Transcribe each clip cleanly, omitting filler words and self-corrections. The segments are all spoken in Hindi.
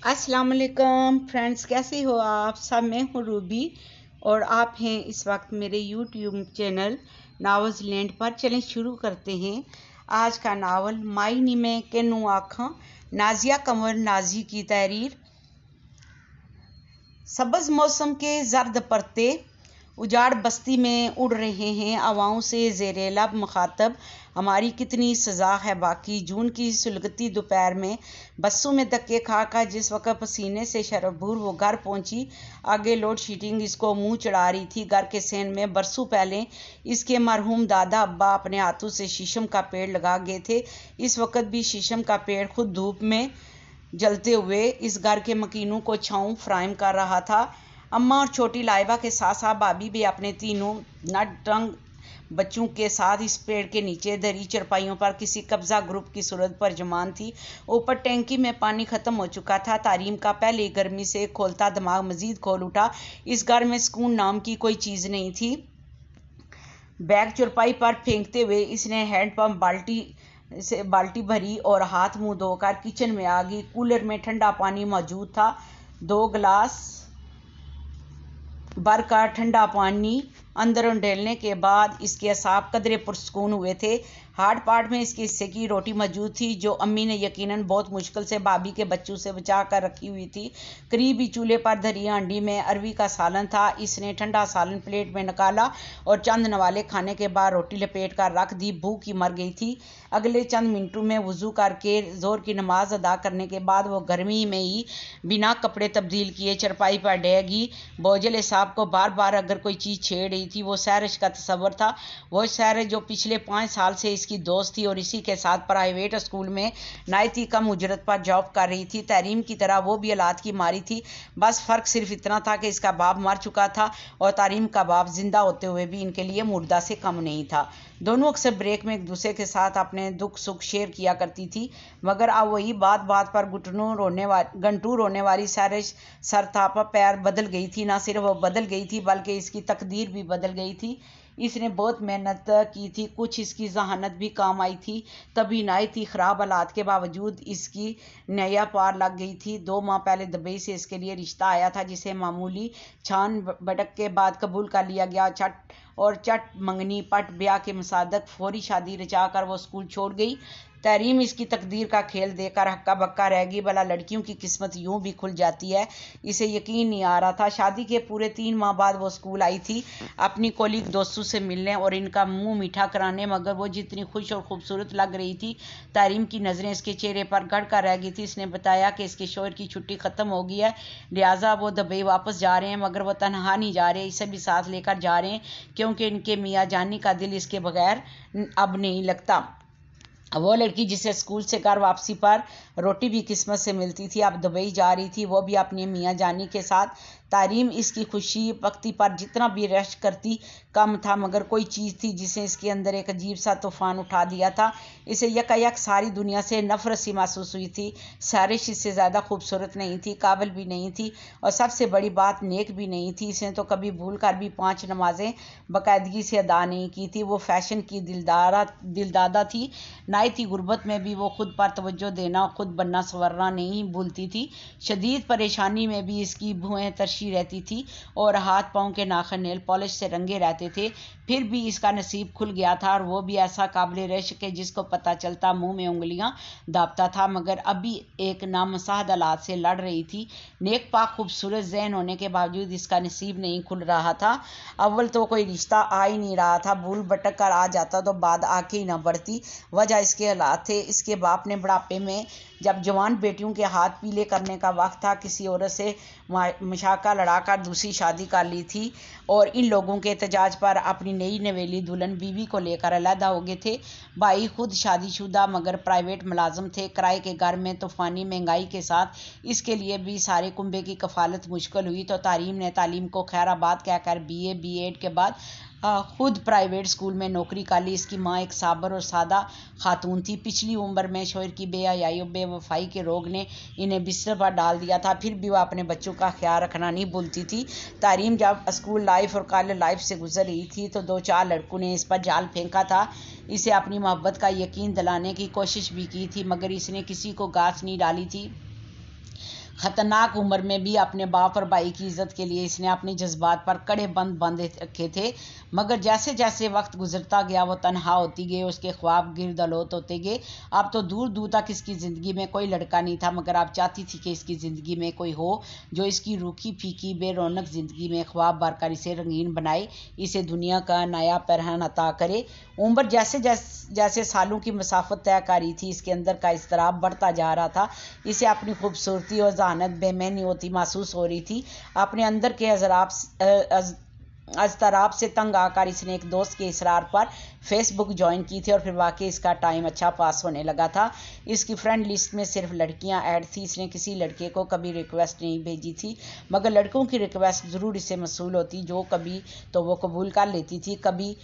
अस्सलाम वालेकुम फ्रेंड्स, कैसे हो आप सब। मैं हूँ रूबी और आप हैं इस वक्त मेरे यूट्यूब चैनल नावल्स लैंड पर। चलें शुरू करते हैं आज का नावल माई नी में केनू आखा, नाजिया कंवर नाजी की तहरीर। सब्ज़ मौसम के जर्द परते उजाड़ बस्ती में उड़ रहे हैं, हवाओं से ज़ेरे लब मुखातब हमारी कितनी सज़ा है बाकी। जून की सुलगती दोपहर में बस्सों में धक्के खाकर जिस वक्त पसीने से शरबूर वो घर पहुंची, आगे लोड शीटिंग इसको मुंह चढ़ा रही थी। घर के सेन में बरसों पहले इसके मरहूम दादा अब्बा अपने हाथों से शीशम का पेड़ लगा गए थे। इस वक्त भी शीशम का पेड़ खुद धूप में जलते हुए इस घर के मकीनों को छाँव फराहम कर रहा था। अम्मा और छोटी लाइबा के साथ साथ भाभी भी अपने तीनों नटंग बच्चों के साथ इस पेड़ के नीचे दरी चरपाइयों पर किसी कब्जा ग्रुप की सूरत पर जमान थी। ऊपर टैंकी में पानी खत्म हो चुका था। तारीम का पहले गर्मी से खोलता दिमाग मजीद खोल उठा। इस घर में सुकून नाम की कोई चीज़ नहीं थी। बैग चरपाई पर फेंकते हुए इसने हैंडपम्प बाल्टी भरी और हाथ मुंह धोकर किचन में आ गई। कूलर में ठंडा पानी मौजूद था। 2 गिलास भर का ठंडा पानी अंदर उंडेलने के बाद इसके असाब कदरे पुरसकून हुए थे। हार्ड पार्ट में इसके हिस्से की रोटी मौजूद थी जो अम्मी ने यकीनन बहुत मुश्किल से भाभी के बच्चों से बचा कर रखी हुई थी। करीबी चूल्हे पर धरी हांडी में अरवी का सालन था। इसने ठंडा सालन प्लेट में निकाला और चंद नवाले खाने के बाद रोटी लपेट कर रख दी। भूख ही मर गई थी। अगले चंद मिनटों में वजू करके जोर की नमाज अदा करने के बाद वो गर्मी में ही बिना कपड़े तब्दील किए चरपाई पर डेगी। बोझले साहब को बार बार अगर कोई चीज़ छेड़ रही थी वो सैरिश का तस्वर था। वो सैरिश जो पिछले 5 साल से इसकी दोस्त थी और इसी के साथ प्राइवेट स्कूल में नायती कम उजरत पर जॉब कर रही थी। तहरीम की तरह वो भी औलाद की मारी थी। बस फ़र्क सिर्फ इतना था कि इसका बाप मर चुका था और तारीम का बाप जिंदा होते हुए भी इनके लिए मुर्दा से कम नहीं था। दोनों अक्सर ब्रेक में एक दूसरे के साथ अपने दुख सुख शेयर किया करती थी, मगर अब वही बात बात पर घंटू रोने वाली सैरिश सरतापा पैर बदल गई थी। ना सिर्फ वो बदल गई थी बल्कि इसकी तकदीर भी बदल गई थी। इसने बहुत मेहनत की थी, कुछ इसकी जहानत भी काम आई थी, तभी नायती ख़राब हालात के बावजूद इसकी नया पार लग गई थी। 2 माह पहले दुबई से इसके लिए रिश्ता आया था जिसे मामूली छान बटक के बाद कबूल कर लिया गया। चट मंगनी पट ब्याह के मुसादक फौरी शादी रचा कर वो स्कूल छोड़ गई। तहरीम इसकी तकदीर का खेल देकर हक्का बक्का रह गई। भला लड़कियों की किस्मत यूं भी खुल जाती है, इसे यकीन नहीं आ रहा था। शादी के पूरे 3 माह बाद वो स्कूल आई थी अपनी कॉलीग दोस्तों से मिलने और इनका मुंह मीठा कराने, मगर वो जितनी खुश और खूबसूरत लग रही थी तहरीम की नज़रें इसके चेहरे पर गड़ कर रह गई थी। इसने बताया कि इसके शोहर की छुट्टी ख़त्म हो गई है, लिहाजा वो दुबई वापस जा रहे हैं, मगर वो तनहा नहीं जा रहे, इसे भी साथ लेकर जा रहे हैं क्योंकि इनके मियाँ जानी का दिल इसके बगैर अब नहीं लगता। वो लड़की जिसे स्कूल से घर वापसी पर रोटी भी किस्मत से मिलती थी अब दुबई जा रही थी, वो भी अपनी मियाँ जानी के साथ। तारीम इसकी खुशी पख्ती पर जितना भी रश करती कम था, मगर कोई चीज़ थी जिसे इसके अंदर एक अजीब सा तूफान उठा दिया था। इसे यकायक सारी दुनिया से नफरत सी महसूस हुई थी। सैरिश इससे ज़्यादा खूबसूरत नहीं थी, काबिल भी नहीं थी और सबसे बड़ी बात नेक भी नहीं थी। इसने तो कभी भूल कर भी 5 नमाजें बाकायदगी से अदा नहीं की थी। वो फैशन की दिलदादा थी। नायती गुर्बत में भी वो खुद पर तवज्जो देना, खुद बनना संवरना नहीं भूलती थी। शदीद परेशानी में भी इसकी भुएं तरशी रहती थी और हाथ पाँव के नाखून नेल पॉलिश से रंगे रहते थे। फिर भी इसका नसीब खुल गया था और वो भी ऐसा काबिल रश्क के जिसको पता चलता मुंह में उंगलियां दाबता था, मगर अभी एक नामसाहद हालात से लड़ रही थी। नेक पाक खूबसूरत ज़हन होने के बावजूद इसका नसीब नहीं खुल रहा था। अव्वल तो कोई रिश्ता आ ही नहीं रहा था, भूल भटक कर आ जाता तो बाद आके ही ना बढ़ती। वजह इसके हालात थे। इसके बाप ने बुढ़ापे में जब जवान बेटियों के हाथ पीले करने का वक्त था किसी औरत से मशाका लड़ाकर दूसरी शादी कर ली थी और इन लोगों के एहतजाज पर अपनी नई नवेली दुल्हन बीवी को लेकर अलहदा हो गए थे। भाई खुद शादीशुदा मगर प्राइवेट मुलाजम थे। किराए के घर में तूफानी महंगाई के साथ इसके लिए भी सारे कुंबे की कफालत मुश्किल हुई तो तारीम ने तालीम को खैराबाद कहकर BA B.Ed के बाद खुद प्राइवेट स्कूल में नौकरी कर ली। इसकी माँ एक साबर और सादा खातून थी। पिछली उम्र में शोहर की बेहयाई और बेवफाई के रोग ने इन्हें बिस्तर पर डाल दिया था, फिर भी वह अपने बच्चों का ख्याल रखना नहीं भूलती थी। तारीम जब स्कूल लाइफ और कॉलेज लाइफ से गुजर रही थी तो 2-4 लड़कों ने इस पर जाल फेंका था। इसे अपनी मोहब्बत का यकीन दिलाने की कोशिश भी की थी, मगर इसने किसी को गाज नहीं डाली थी। खतरनाक उम्र में भी अपने बाप और भाई की इज्जत के लिए इसने अपने जज्बात पर कड़े बंद बांधे रखे थे। मगर जैसे जैसे वक्त गुजरता गया वो तनहा होती गई, उसके ख्वाब गिरदलोत होते गए। अब तो दूर दूर तक इसकी ज़िंदगी में कोई लड़का नहीं था, मगर आप चाहती थी कि इसकी ज़िंदगी में कोई हो जो इसकी रूखी फीकी बेरौनक ज़िंदगी में ख्वाब भरकर इसे रंगीन बनाए, इसे दुनिया का नया पहरान अता करे। उम्र जैसे जैसे जैसे सालों की मसाफत तय करी थी, इसके अंदर का इज़्तिराब बढ़ता जा रहा था। इसे अपनी खूबसूरती और जहानत बेमैनी होती महसूस हो रही थी। अपने अंदर के अज़तराब से तंग आकर इसने एक दोस्त के इसरार पर फेसबुक ज्वाइन की थी और फिर वाकई इसका टाइम अच्छा पास होने लगा था। इसकी फ्रेंड लिस्ट में सिर्फ लड़कियां ऐड थी। इसने किसी लड़के को कभी रिक्वेस्ट नहीं भेजी थी, मगर लड़कों की रिक्वेस्ट ज़रूर इसे मसूल होती। जो कभी तो वो कबूल कर लेती थी, कभी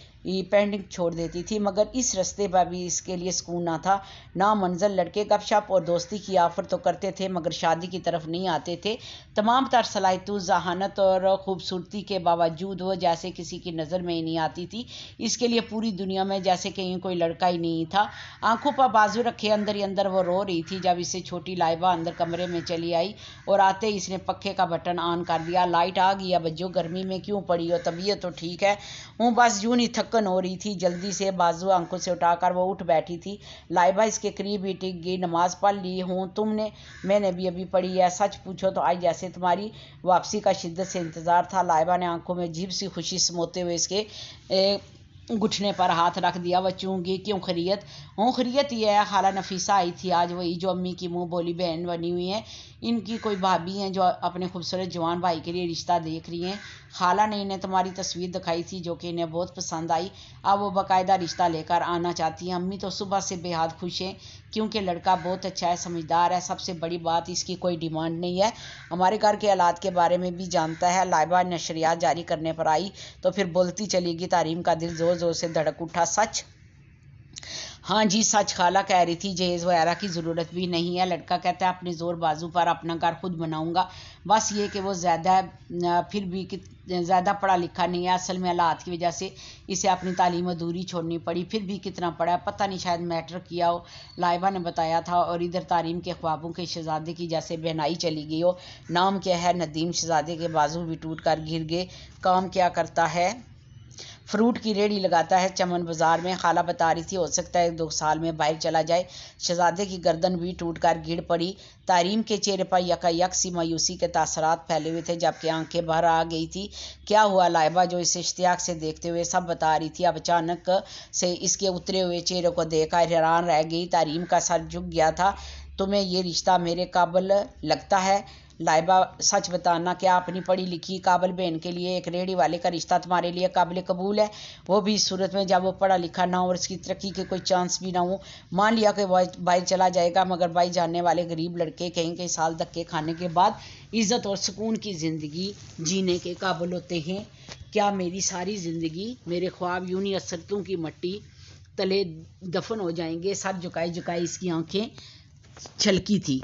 पेंडिंग छोड़ देती थी। मगर इस रास्ते पर भी इसके लिए सुकून ना था ना मंजर। लड़के गपशप और दोस्ती की ऑफर तो करते थे, मगर शादी की तरफ नहीं आते थे। तमाम तर सलाहियतों, जहानत और खूबसूरती के बावजूद वो जैसे किसी की नज़र में ही नहीं आती थी। इसके लिए पूरी दुनिया में जैसे कहीं कोई लड़का ही नहीं था। आंखों पर बाजू रखे अंदर ही अंदर वो रो रही थी जब इसे छोटी लाइबा अंदर कमरे में चली आई और आते ही इसने पक्खे का बटन ऑन कर दिया। लाइट आ गई, अब जो गर्मी में क्यों पड़ी हो, तबीयत तो ठीक है। हूँ बस यूं ही थकन हो रही थी। जल्दी से बाजू आंखों से उठाकर वो उठ बैठी थी। लाइबा इसके करीब ही टिक गई। नमाज पढ़ ली हूँ तुमने? मैंने भी अभी पढ़ी है। सच पूछो तो आज जैसे तुम्हारी वापसी का शिद्दत से इंतज़ार था। लाइबा ने आंखों में अजीब सी खुशी समाते हुए इसके घुटने पर हाथ रख दिया। वह चूंगी, क्यों खैरियत? हूँ खैरियत ही है। खाला नफीसा आई थी आज, वही जो अम्मी की मुंह बोली बहन बनी हुई है। इनकी कोई भाभी हैं जो अपने खूबसूरत जवान भाई के लिए रिश्ता देख रही हैं। खाला ने इन्हें तुम्हारी तस्वीर दिखाई थी जो कि इन्हें बहुत पसंद आई। अब वो बाकायदा रिश्ता लेकर आना चाहती हैं। अम्मी तो सुबह से बेहद खुश हैं क्योंकि लड़का बहुत अच्छा है, समझदार है। सबसे बड़ी बात, इसकी कोई डिमांड नहीं है, हमारे घर के हालात के बारे में भी जानता है। लाइबा नशरियात जारी करने पर आई तो फिर बोलती चलेगी। तारीम का दिल जोर जोर से धड़क उठा। सच? हाँ जी सच। खाला कह रही थी जहेज़ वगैरह की ज़रूरत भी नहीं है। लड़का कहता है अपने ज़ोर बाजू पर अपना घर खुद बनाऊंगा। बस ये कि वो फिर भी ज़्यादा पढ़ा लिखा नहीं है। असल में हालात की वजह से इसे अपनी तालीम अधूरी छोड़नी पड़ी। फिर भी कितना पढ़ा है पता नहीं, शायद मैटर किया हो, लाइबा ने बताया था। और इधर तारीम के ख्वाबों के शहजादे की जैसे बहनाई चली गई हो। नाम क्या है? नदीम। शहजादे के बाजू भी टूट कर गिर गए। काम क्या करता है? फ्रूट की रेहड़ी लगाता है चमन बाजार में। खाला बता रही थी हो सकता है 2 साल में बाहर चला जाए। शहजादे की गर्दन भी टूट कर गिर पड़ी। तारीम के चेहरे पर यकायक सी मायूसी के तासरात फैले हुए थे, जबकि आंखें भर आ गई थी। क्या हुआ? लाइबा जो इसे इश्तियाक से देखते हुए सब बता रही थी, अब अचानक से इसके उतरे हुए चेहरे को देखकर हैरान रह गई। तारीम का सर झुक गया था। तुम्हें ये रिश्ता मेरे काबिल लगता है? लाइबा सच बताना, क्या अपनी पढ़ी लिखी काबिल बहन के लिए एक रेहड़ी वाले का रिश्ता तुम्हारे लिए काबिल कबूल है? वो भी इस सूरत में जब वो पढ़ा लिखा ना हो और इसकी तरक्की के कोई चांस भी ना हो। मान लिया कि भाई चला जाएगा, मगर भाई जानने वाले गरीब लड़के कई साल धक्के खाने के बाद इज़्ज़त और सुकून की ज़िंदगी जीने के काबिल होते हैं। क्या मेरी सारी ज़िंदगी, मेरे ख्वाब यूं ही असरतों की मट्टी तले दफन हो जाएंगे? सर झुकाई झुकाई इसकी आंखें छलकी थी।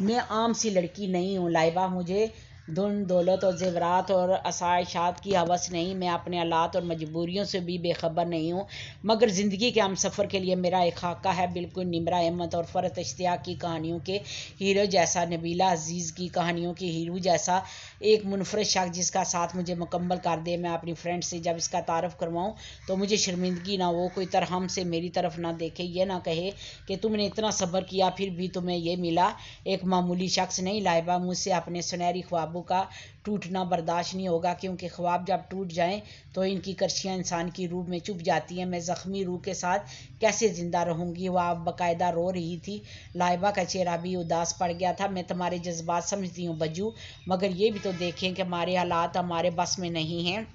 मैं आम सी लड़की नहीं हूँ लाइबा। मुझे धन दौलत और जेवरात और आसाइशात की हवस नहीं। मैं अपने हालात और मजबूरियों से भी बेखबर नहीं हूँ, मगर ज़िंदगी के हम सफ़र के लिए मेरा एक खाका है, बिल्कुल निमरा अहमद और फ़रत इश्तियाक की कहानियों के हीरो जैसा, नबीला अजीज़ की कहानियों के हीरो जैसा एक मुनफरद शख्स जिसका साथ मुझे मुकम्मल कर दे। मैं अपनी फ्रेंड से जब इसका तारफ़ करवाऊँ तो मुझे शर्मिंदगी ना हो, कोई तरहम से मेरी तरफ ना देखे, ये ना कहे कि तुमने इतना सब्र किया फिर भी तुम्हें ये मिला। एक मामूली शख्स नहीं लाइबा, मुझसे अपने सुनहरी ख्वाबों का टूटना बर्दाश्त नहीं होगा, क्योंकि ख्वाब जब टूट जाएं तो इनकी कर्शियाँ इंसान की रूह में चुभ जाती हैं। मैं ज़ख्मी रूह के साथ कैसे ज़िंदा रहूँगी? वह आप बाकायदा रो रही थी। लाइबा का चेहरा भी उदास पड़ गया था। मैं तुम्हारे जज्बात समझती हूँ बज्जू, मगर ये भी तो देखें कि हमारे हालात हमारे बस में नहीं हैं।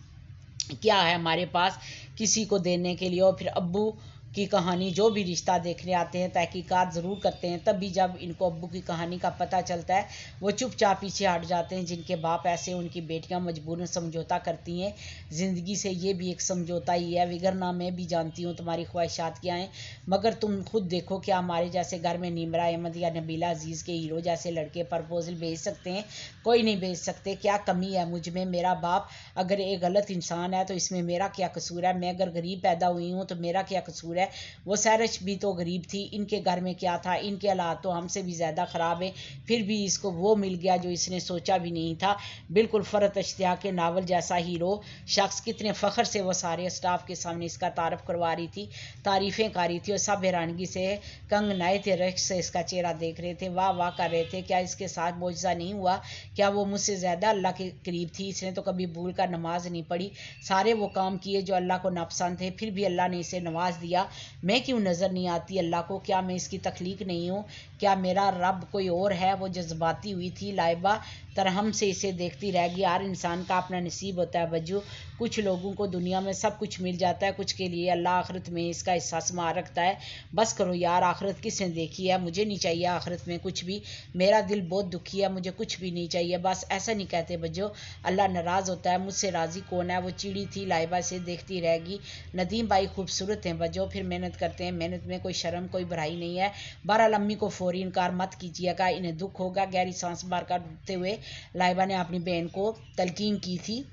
क्या है हमारे पास किसी को देने के लिए? और फिर अब्बू की कहानी, जो भी रिश्ता देखने आते हैं तहकीकात ज़रूर करते हैं, तब भी जब इनको अब्बू की कहानी का पता चलता है वो चुपचाप पीछे हट जाते हैं। जिनके बाप ऐसे, उनकी बेटियां मजबूरन समझौता करती हैं। ज़िंदगी से ये भी एक समझौता ही है, विगरना मैं भी जानती हूँ तुम्हारी ख्वाहिशात क्या हैं, मगर तुम खुद देखो, क्या हमारे जैसे घर में निमरा अहमद या नबीला अजीज़ के हीरो जैसे लड़के प्रपोजल भेज सकते हैं? कोई नहीं भेज सकते। क्या कमी है मुझ में? मेरा बाप अगर एक गलत इंसान है तो इसमें मेरा क्या कसूर है? मैं अगर गरीब पैदा हुई हूँ तो मेरा क्या कसूर है? है। वो सैरश भी तो गरीब थी, इनके घर में क्या था, इनके हालात तो हमसे भी ज़्यादा ख़राब है, फिर भी इसको वो मिल गया जो इसने सोचा भी नहीं था। बिल्कुल फ़रहत अश्तियाक के नावल जैसा हीरो शख्स कितने फ़ख्र से वो सारे स्टाफ के सामने इसका तारफ़ करवा रही थी, तारीफ़ें कर रही थी और सब हैरानगी से कंग नए थे, रश से इसका चेहरा देख रहे थे, वाह वाह कर रहे थे। क्या इसके साथ मौजज़ा नहीं हुआ? क्या वो मुझसे ज़्यादा अल्लाह के करीब थी? इसने तो कभी भूल कर नमाज नहीं पढ़ी, सारे वो काम किए जो अल्लाह को नापसंद थे, फिर भी अल्लाह ने इसे नवाज दिया। मैं क्यों नज़र नहीं आती अल्लाह को? क्या मैं इसकी तख्लीक नहीं हूँ? क्या मेरा रब कोई और है? वो जज्बाती हुई थी लाइबा, तरहम से इसे देखती रह गई। हर इंसान का अपना नसीब होता है वजू, कुछ लोगों को दुनिया में सब कुछ मिल जाता है, कुछ के लिए अल्लाह आखिरत में इसका हिस्सा संभाल रखता है। बस करो यार, आखिरत किसने देखी है? मुझे नहीं चाहिए आखिरत में कुछ भी, मेरा दिल बहुत दुखी है, मुझे कुछ भी नहीं चाहिए। बस ऐसा नहीं कहते बजो, अल्लाह नाराज़ होता है, मुझसे राज़ी कौन है? वो चिड़ी थी, लाइबा से देखती रहेगी। नदीम भाई खूबसूरत हैं बजो, फिर मेहनत करते हैं, मेहनत में कोई शर्म कोई बुराई नहीं है। बहरहाल अम्मी को फौरी इनकार मत कीजिएगा, इन्हें दुख होगा। गहरी सांस भरकर डूबते हुए लाइबा ने अपनी बहन को तलकीन की थी।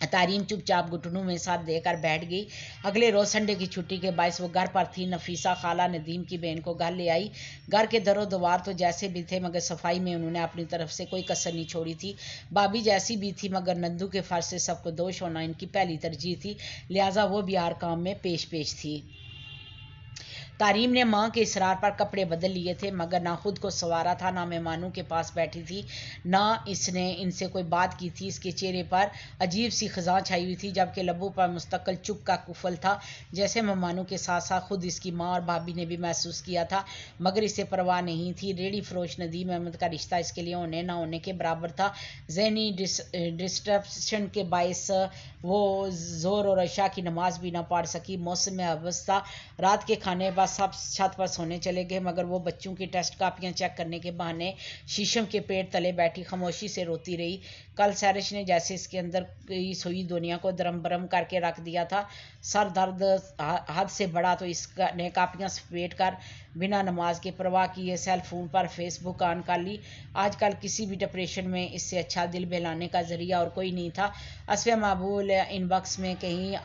तारीम चुपचाप घुटनों में साथ देकर बैठ गई। अगले रोज़ संडे की छुट्टी के बायस वो घर पर थी। नफीसा खाला नदीम की बहन को घर ले आई। घर के दरो दीवार तो जैसे भी थे, मगर सफाई में उन्होंने अपनी तरफ से कोई कसर नहीं छोड़ी थी। भाभी जैसी भी थी, मगर नंदू के फर्ज से सबको दोष होना इनकी पहली तरजीह थी, लिहाजा वो भी हर काम में पेश थी। तारीम ने माँ के इसरार पर कपड़े बदल लिए थे, मगर ना खुद को संवारा था, ना मेहमानों के पास बैठी थी, ना इसने इनसे कोई बात की थी। इसके चेहरे पर अजीब सी खज़ां छाई हुई थी, जबकि लबों पर मुस्तकिल चुप का कुफल था, जैसे मेहमानों के साथ साथ खुद इसकी माँ और भाभी ने भी महसूस किया था, मगर इसे परवाह नहीं थी। रेडी फरोश नदीम अहमद का रिश्ता इसके लिए होने ना होने के बराबर था। ज़हनी डिस्ट्रप्शन के बायस वो ज़ोर और अशा की नमाज भी ना पढ़ सकी। मौसम में हवस था। रात के खाने बाद सब छत पर सोने चले गए, मगर वो बच्चों की टेस्ट कापियाँ चेक करने के बहाने शीशम के पेड़ तले बैठी खामोशी से रोती रही। कल सैरिश ने जैसे इसके अंदर की सोई दुनिया को दरम बरम करके रख दिया था। सर दर्द हद से बड़ा तो इसने कापियाँ समेट कर बिना नमाज के परवाह किए सेल फोन पर फेसबुक ऑन कर ली। आजकल किसी भी डिप्रेशन में इससे अच्छा दिल बहलाने का जरिया और कोई नहीं था। असफ़ माबूल इनबॉक्स में कहीं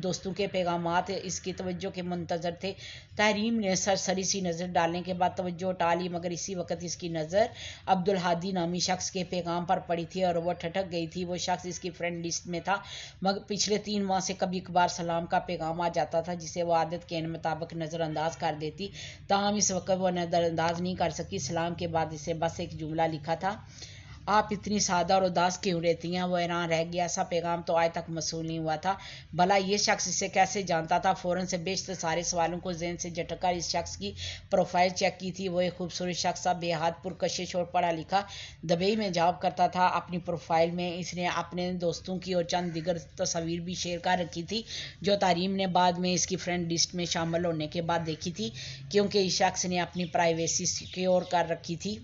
दोस्तों के पैगामात इसकी तवज्जो के मुंतज़र थे। तारीम ने सरसरी सी नज़र डालने के बाद तवज्जो टाली, मगर इसी वक्त इसकी नज़र अब्दुल हादी नामी शख्स के पैगाम पर पड़ी थी और वह ठटक गई थी। वो शख्स इसकी फ्रेंड लिस्ट में था, मगर पिछले 3 माह से कभी कभार सलाम का पैगाम आ जाता था, जिसे वह आदत के मुताबिक नज़रअंदाज कर देती। ताहम इस वक्त वह नज़रअंदाज नहीं कर सकी। सलाम के बाद इसे बस एक जुमला लिखा था, आप इतनी सादा और उदास क्यों रहती हैं? वो हैरान रह गया। ऐसा पैगाम तो आज तक मसूल नहीं हुआ था। भला ये शख्स इसे कैसे जानता था? फ़ौरन से बेशतर सारे सवालों को जहन से झटकर इस शख्स की प्रोफाइल चेक की थी। वो एक खूबसूरत शख्स था, बेहद पुरकशिश और पढ़ा लिखा, दुबई में जॉब करता था। अपनी प्रोफाइल में इसने अपने दोस्तों की और चंद दिगर तस्वीर भी शेयर कर रखी थी, जो तारीम ने बाद में इसकी फ्रेंड लिस्ट में शामिल होने के बाद देखी थी, क्योंकि इस शख्स ने अपनी प्राइवेसी सिक्योर कर रखी थी।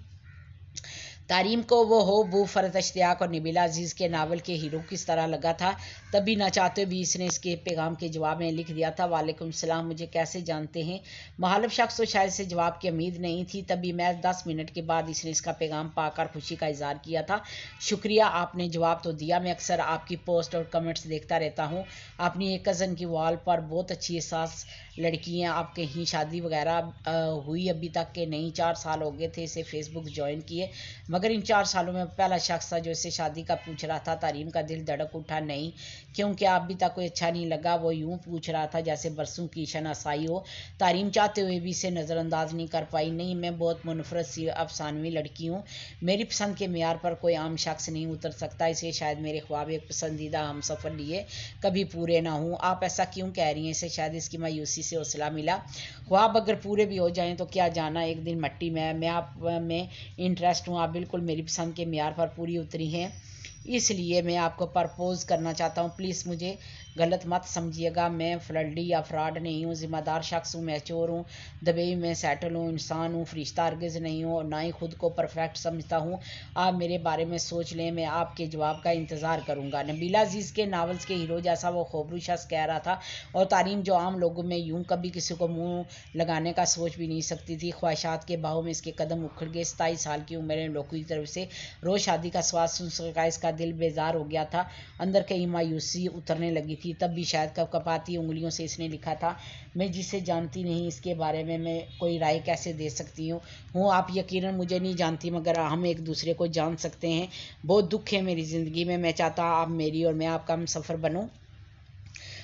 तारीम को वो हो बू फ़रहत अश्तियाक और नबीला अजीज़ के नावल के हीरो किस तरह लगा था। तभी ना चाहते भी इसने इसके पैगाम के जवाब में लिख दिया था, वालेकुम सलाम, मुझे कैसे जानते हैं? मुखालिफ शख्स तो शायद से जवाब की उम्मीद नहीं थी। तभी मैं 10 मिनट के बाद इसने इसका पैगाम पाकर खुशी का इजहार किया था। शुक्रिया, आपने जवाब तो दिया। मैं अक्सर आपकी पोस्ट और कमेंट्स देखता रहता हूँ। अपनी एक कज़न की वॉल पर बहुत अच्छी एहसास लड़की हैं, आप कहीं शादी वगैरह हुई अभी तक के नहीं? 4 साल हो गए थे इसे फेसबुक ज्वाइन किए, मगर इन 4 सालों में पहला शख्स था जो इसे शादी का पूछ रहा था। तारीम का दिल धड़क उठा। नहीं, क्योंकि अभी तक कोई अच्छा नहीं लगा। वो यूं पूछ रहा था जैसे बरसों की शनासाई हो। तारीम चाहते हुए भी इसे नज़रअंदाज नहीं कर पाई। नहीं, मैं बहुत मुनफरद सी अफसानवी लड़की हूँ, मेरी पसंद के मेयार पर कोई आम शख्स नहीं उतर सकता, इसलिए शायद मेरे ख्वाब एक पसंदीदा हम सफ़र लिए कभी पूरे ना हों। आप ऐसा क्यों कह रही हैं? इसे शायद इसकी मायूसी से हौसला मिला। ख्वाब अगर पूरे भी हो जाएं तो क्या जाना एक दिन मट्टी में। मैं आप में इंटरेस्ट हूँ, आप बिल्कुल मेरी पसंद के मेयार पर पूरी उतरी हैं, इसलिए मैं आपको प्रपोज़ करना चाहता हूँ। प्लीज़ मुझे गलत मत समझिएगा, मैं फ्लडी या फ्रॉड नहीं हूँ, ज़िम्मेदार शख्स हूँ, मैच्योर हूँ, दुबई में सेटल हूँ, इंसान हूँ, फरिश्ता हरगिज़ नहीं हूँ और ना ही खुद को परफेक्ट समझता हूँ। आप मेरे बारे में सोच लें, मैं आपके जवाब का इंतज़ार करूँगा। नबीला अजीज़ के नावल्स के हीरो जैसा वो खोबरू शख्स कह रहा था, और तारीम जो आम लोगों में यूं कभी किसी को मुँह लगाने का सोच भी नहीं सकती थी। ख्वाहिशात के बाहों में इसके कदम उखड़ गए। 27 साल की उम्र में लोगों की तरफ से रोज़ शादी का स्वाद सुन सका इसका दिल बेजार हो गया था। अंदर कहीं मायूसी उतरने लगी थी। थी, तब भी शायद कपकपाती उंगलियों से इसने लिखा था, मैं जिसे जानती नहीं इसके बारे में मैं कोई राय कैसे दे सकती हूँ। आप यकीनन मुझे नहीं जानती, मगर हम एक दूसरे को जान सकते हैं। बहुत दुख है मेरी ज़िंदगी में, मैं चाहता आप मेरी और मैं आपका हम सफ़र बनूँ।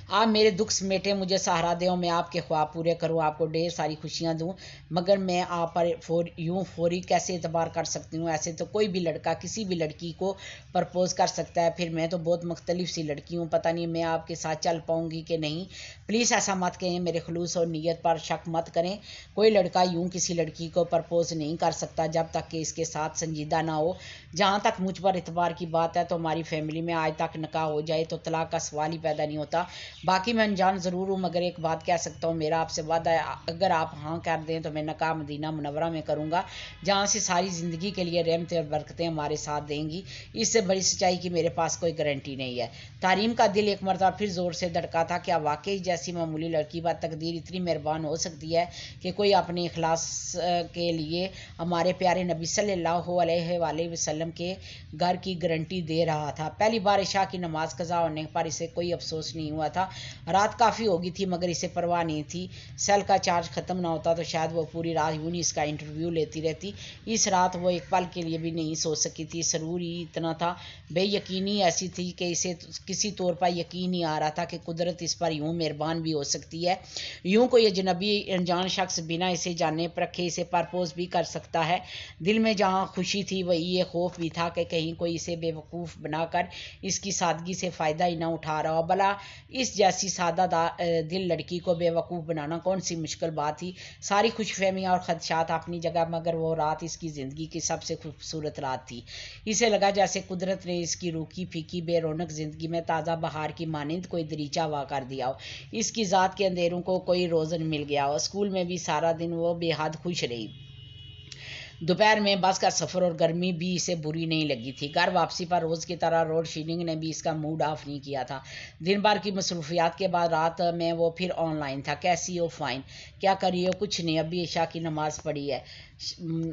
आप मेरे दुख समेटे, मुझे सहारा दें और मैं आपके ख्वाब पूरे करूं, आपको ढेर सारी खुशियां दूं। मगर मैं आप पर फौरी कैसे एतबार कर सकती हूँ? ऐसे तो कोई भी लड़का किसी भी लड़की को प्रपोज कर सकता है, फिर मैं तो बहुत मुख्तलिफ सी लड़की हूँ, पता नहीं मैं आपके साथ चल पाऊँगी कि नहीं। प्लीज़ ऐसा मत कहें, मेरे खलूस और नीयत पर शक मत करें। कोई लड़का यूँ किसी लड़की को प्रपोज नहीं कर सकता जब तक कि इसके साथ संजीदा ना हो। जहाँ तक मुझ पर एतबार की बात है तो हमारी फैमिली में आज तक निकाह हो जाए तो तलाक का सवाल ही पैदा नहीं होता। बाकी मैं अनजान ज़रूर हूँ, मगर एक बात कह सकता हूँ, मेरा आपसे वादा है, अगर आप हाँ कर दें तो मैं निकाह मदीना मुनव्वरा में करूँगा, जहाँ से सारी ज़िंदगी के लिए रहमतें और बरकतें हमारे साथ देंगी। इससे बड़ी सच्चाई की मेरे पास कोई गारंटी नहीं है। तारीम का दिल एक मरतबा फिर ज़ोर से धड़का था। क्या वाकई जैसी मामूली लड़की पर तकदीर इतनी मेहरबान हो सकती है कि कोई अपने इखलास के लिए हमारे प्यारे नबी सल्लल्लाहु अलैहि वसल्लम के घर की गारंटी दे रहा था। पहली बार इशा की नमाज कज़ा होने पर इसे कोई अफसोस नहीं हुआ था। रात काफ़ी हो गई थी, मगर इसे परवाह नहीं थी। सेल का चार्ज ख़त्म ना होता तो शायद वो पूरी रात यूं ही इसका इंटरव्यू लेती रहती। इस रात वो एक पल के लिए भी नहीं सो सकी थी। सरूर ही इतना था, बेयकीनी ऐसी थी कि इसे किसी तौर पर यकीन नहीं आ रहा था कि कुदरत इस पर यूं मेहरबान भी हो सकती है। यूं कोई अजनबी अनजान शख्स बिना इसे जाने परखे इसे प्रपोज भी कर सकता है। दिल में जहाँ खुशी थी वही ये खौफ भी था कि कहीं कोई इसे बेवकूफ़ बनाकर इसकी सादगी से फ़ायदा ही ना उठा रहा हो। भला इस जैसी सादा दिल लड़की को बेवकूफ़ बनाना कौन सी मुश्किल बात थी। सारी खुशफहमियाँ और ख़दशात अपनी जगह, मगर वो रात इसकी ज़िंदगी की सबसे खूबसूरत रात थी। इसे लगा जैसे कुदरत ने इसकी रूखी फीकी बेरौनक ज़िंदगी में ताज़ा बहार की मानिंद कोई दरीचा वाह कर दिया हो। इसकी ज़ात के अंधेरों को कोई रोज़न मिल गया हो। स्कूल में भी सारा दिन वो बेहद खुश रही। दोपहर में बस का सफ़र और गर्मी भी इसे बुरी नहीं लगी थी। घर वापसी पर रोज़ की तरह रोड शीनिंग ने भी इसका मूड ऑफ नहीं किया था। दिन भर की मसरूफियात के बाद रात में वो फिर ऑनलाइन था। कैसी हो? फाइन। क्या करी हो? कुछ नहीं, अभी ईशा की नमाज़ पढ़ी है।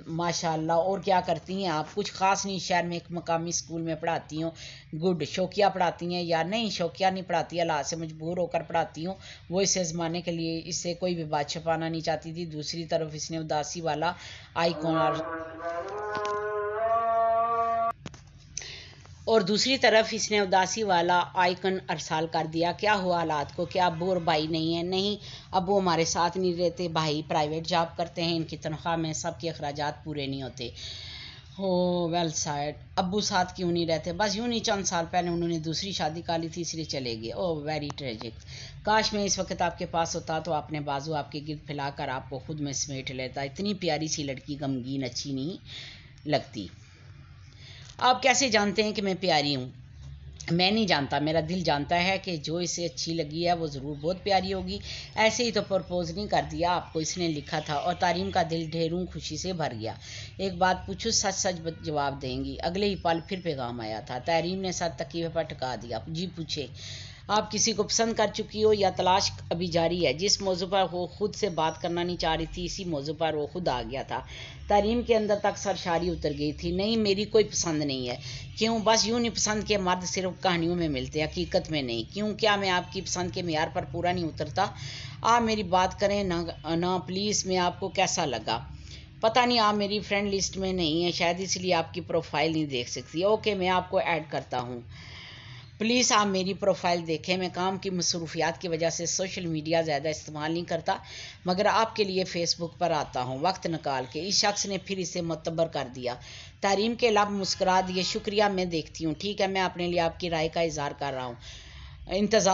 माशाल्लाह। और क्या करती हैं आप? कुछ ख़ास नहीं, शहर में एक मकामी स्कूल में पढ़ाती हूँ। गुड। शौकिया पढ़ाती हैं या नहीं? शौकिया नहीं पढ़ाती, अल्लाह से मजबूर होकर पढ़ाती हूँ। वो इसे आजमाने के लिए इससे कोई भी बात छुपाना नहीं चाहती थी। दूसरी तरफ इसने उदासी वाला आइकॉन अरसाल कर दिया। क्या हुआ हालात को? क्या अब्बू और भाई नहीं है? नहीं, अब्बू हमारे साथ नहीं रहते, भाई प्राइवेट जॉब करते हैं, इनकी तनख्वाह में सबके अखराजात पूरे नहीं होते। हो वेल साइड। अब्बू साथ क्यों नहीं रहते? बस यूं नहीं, चंद साल पहले उन्होंने दूसरी शादी कर ली थी, इसलिए चले गए। Oh very tragic. काश मैं इस वक्त आपके पास होता तो अपने बाजू आपके गिर्द फैलाकर आपको खुद में समेट लेता। इतनी प्यारी सी लड़की गमगीन अच्छी नहीं लगती। आप कैसे जानते हैं कि मैं प्यारी हूँ? मैं नहीं जानता, मेरा दिल जानता है कि जो इसे अच्छी लगी है वो ज़रूर बहुत प्यारी होगी। ऐसे ही तो प्रपोज नहीं कर दिया आपको, इसने लिखा था। और तारीम का दिल ढेरों खुशी से भर गया। एक बात पूछूं, सच सच जवाब देंगी? अगले ही पल फिर पैगाम आया था। तारीम ने सर तकिए पर टिका दिया। जी पूछे। आप किसी को पसंद कर चुकी हो या तलाश अभी जारी है? जिस मौजू पर वो खुद से बात करना नहीं चाह रही थी, इसी मौजू पर वो खुद आ गया था। तारीम के अंदर तक सरशारी उतर गई थी। नहीं, मेरी कोई पसंद नहीं है। क्यों? बस यूँ नहीं पसंद के मर्द सिर्फ कहानियों में मिलते, हकीकत में नहीं। क्यों? क्या मैं आपकी पसंद के मेयार पर पूरा नहीं उतरता? आप मेरी बात करें ना प्लीज़। मैं आपको कैसा लगा? पता नहीं, आप मेरी फ्रेंड लिस्ट में नहीं है, शायद इसलिए आपकी प्रोफाइल नहीं देख सकती। ओके, मैं आपको ऐड करता हूँ। प्लीज़ आप मेरी प्रोफाइल देखें। मैं काम की मसरूफियात की वजह से सोशल मीडिया ज़्यादा इस्तेमाल नहीं करता, मगर आपके लिए फ़ेसबुक पर आता हूँ वक्त निकाल के। इस शख्स ने फिर इसे मुतबर कर दिया। तारीम के लब मुस्कुरा दिए। शुक्रिया, मैं देखती हूँ। ठीक है, मैं अपने लिए आपकी राय का इंतज़ार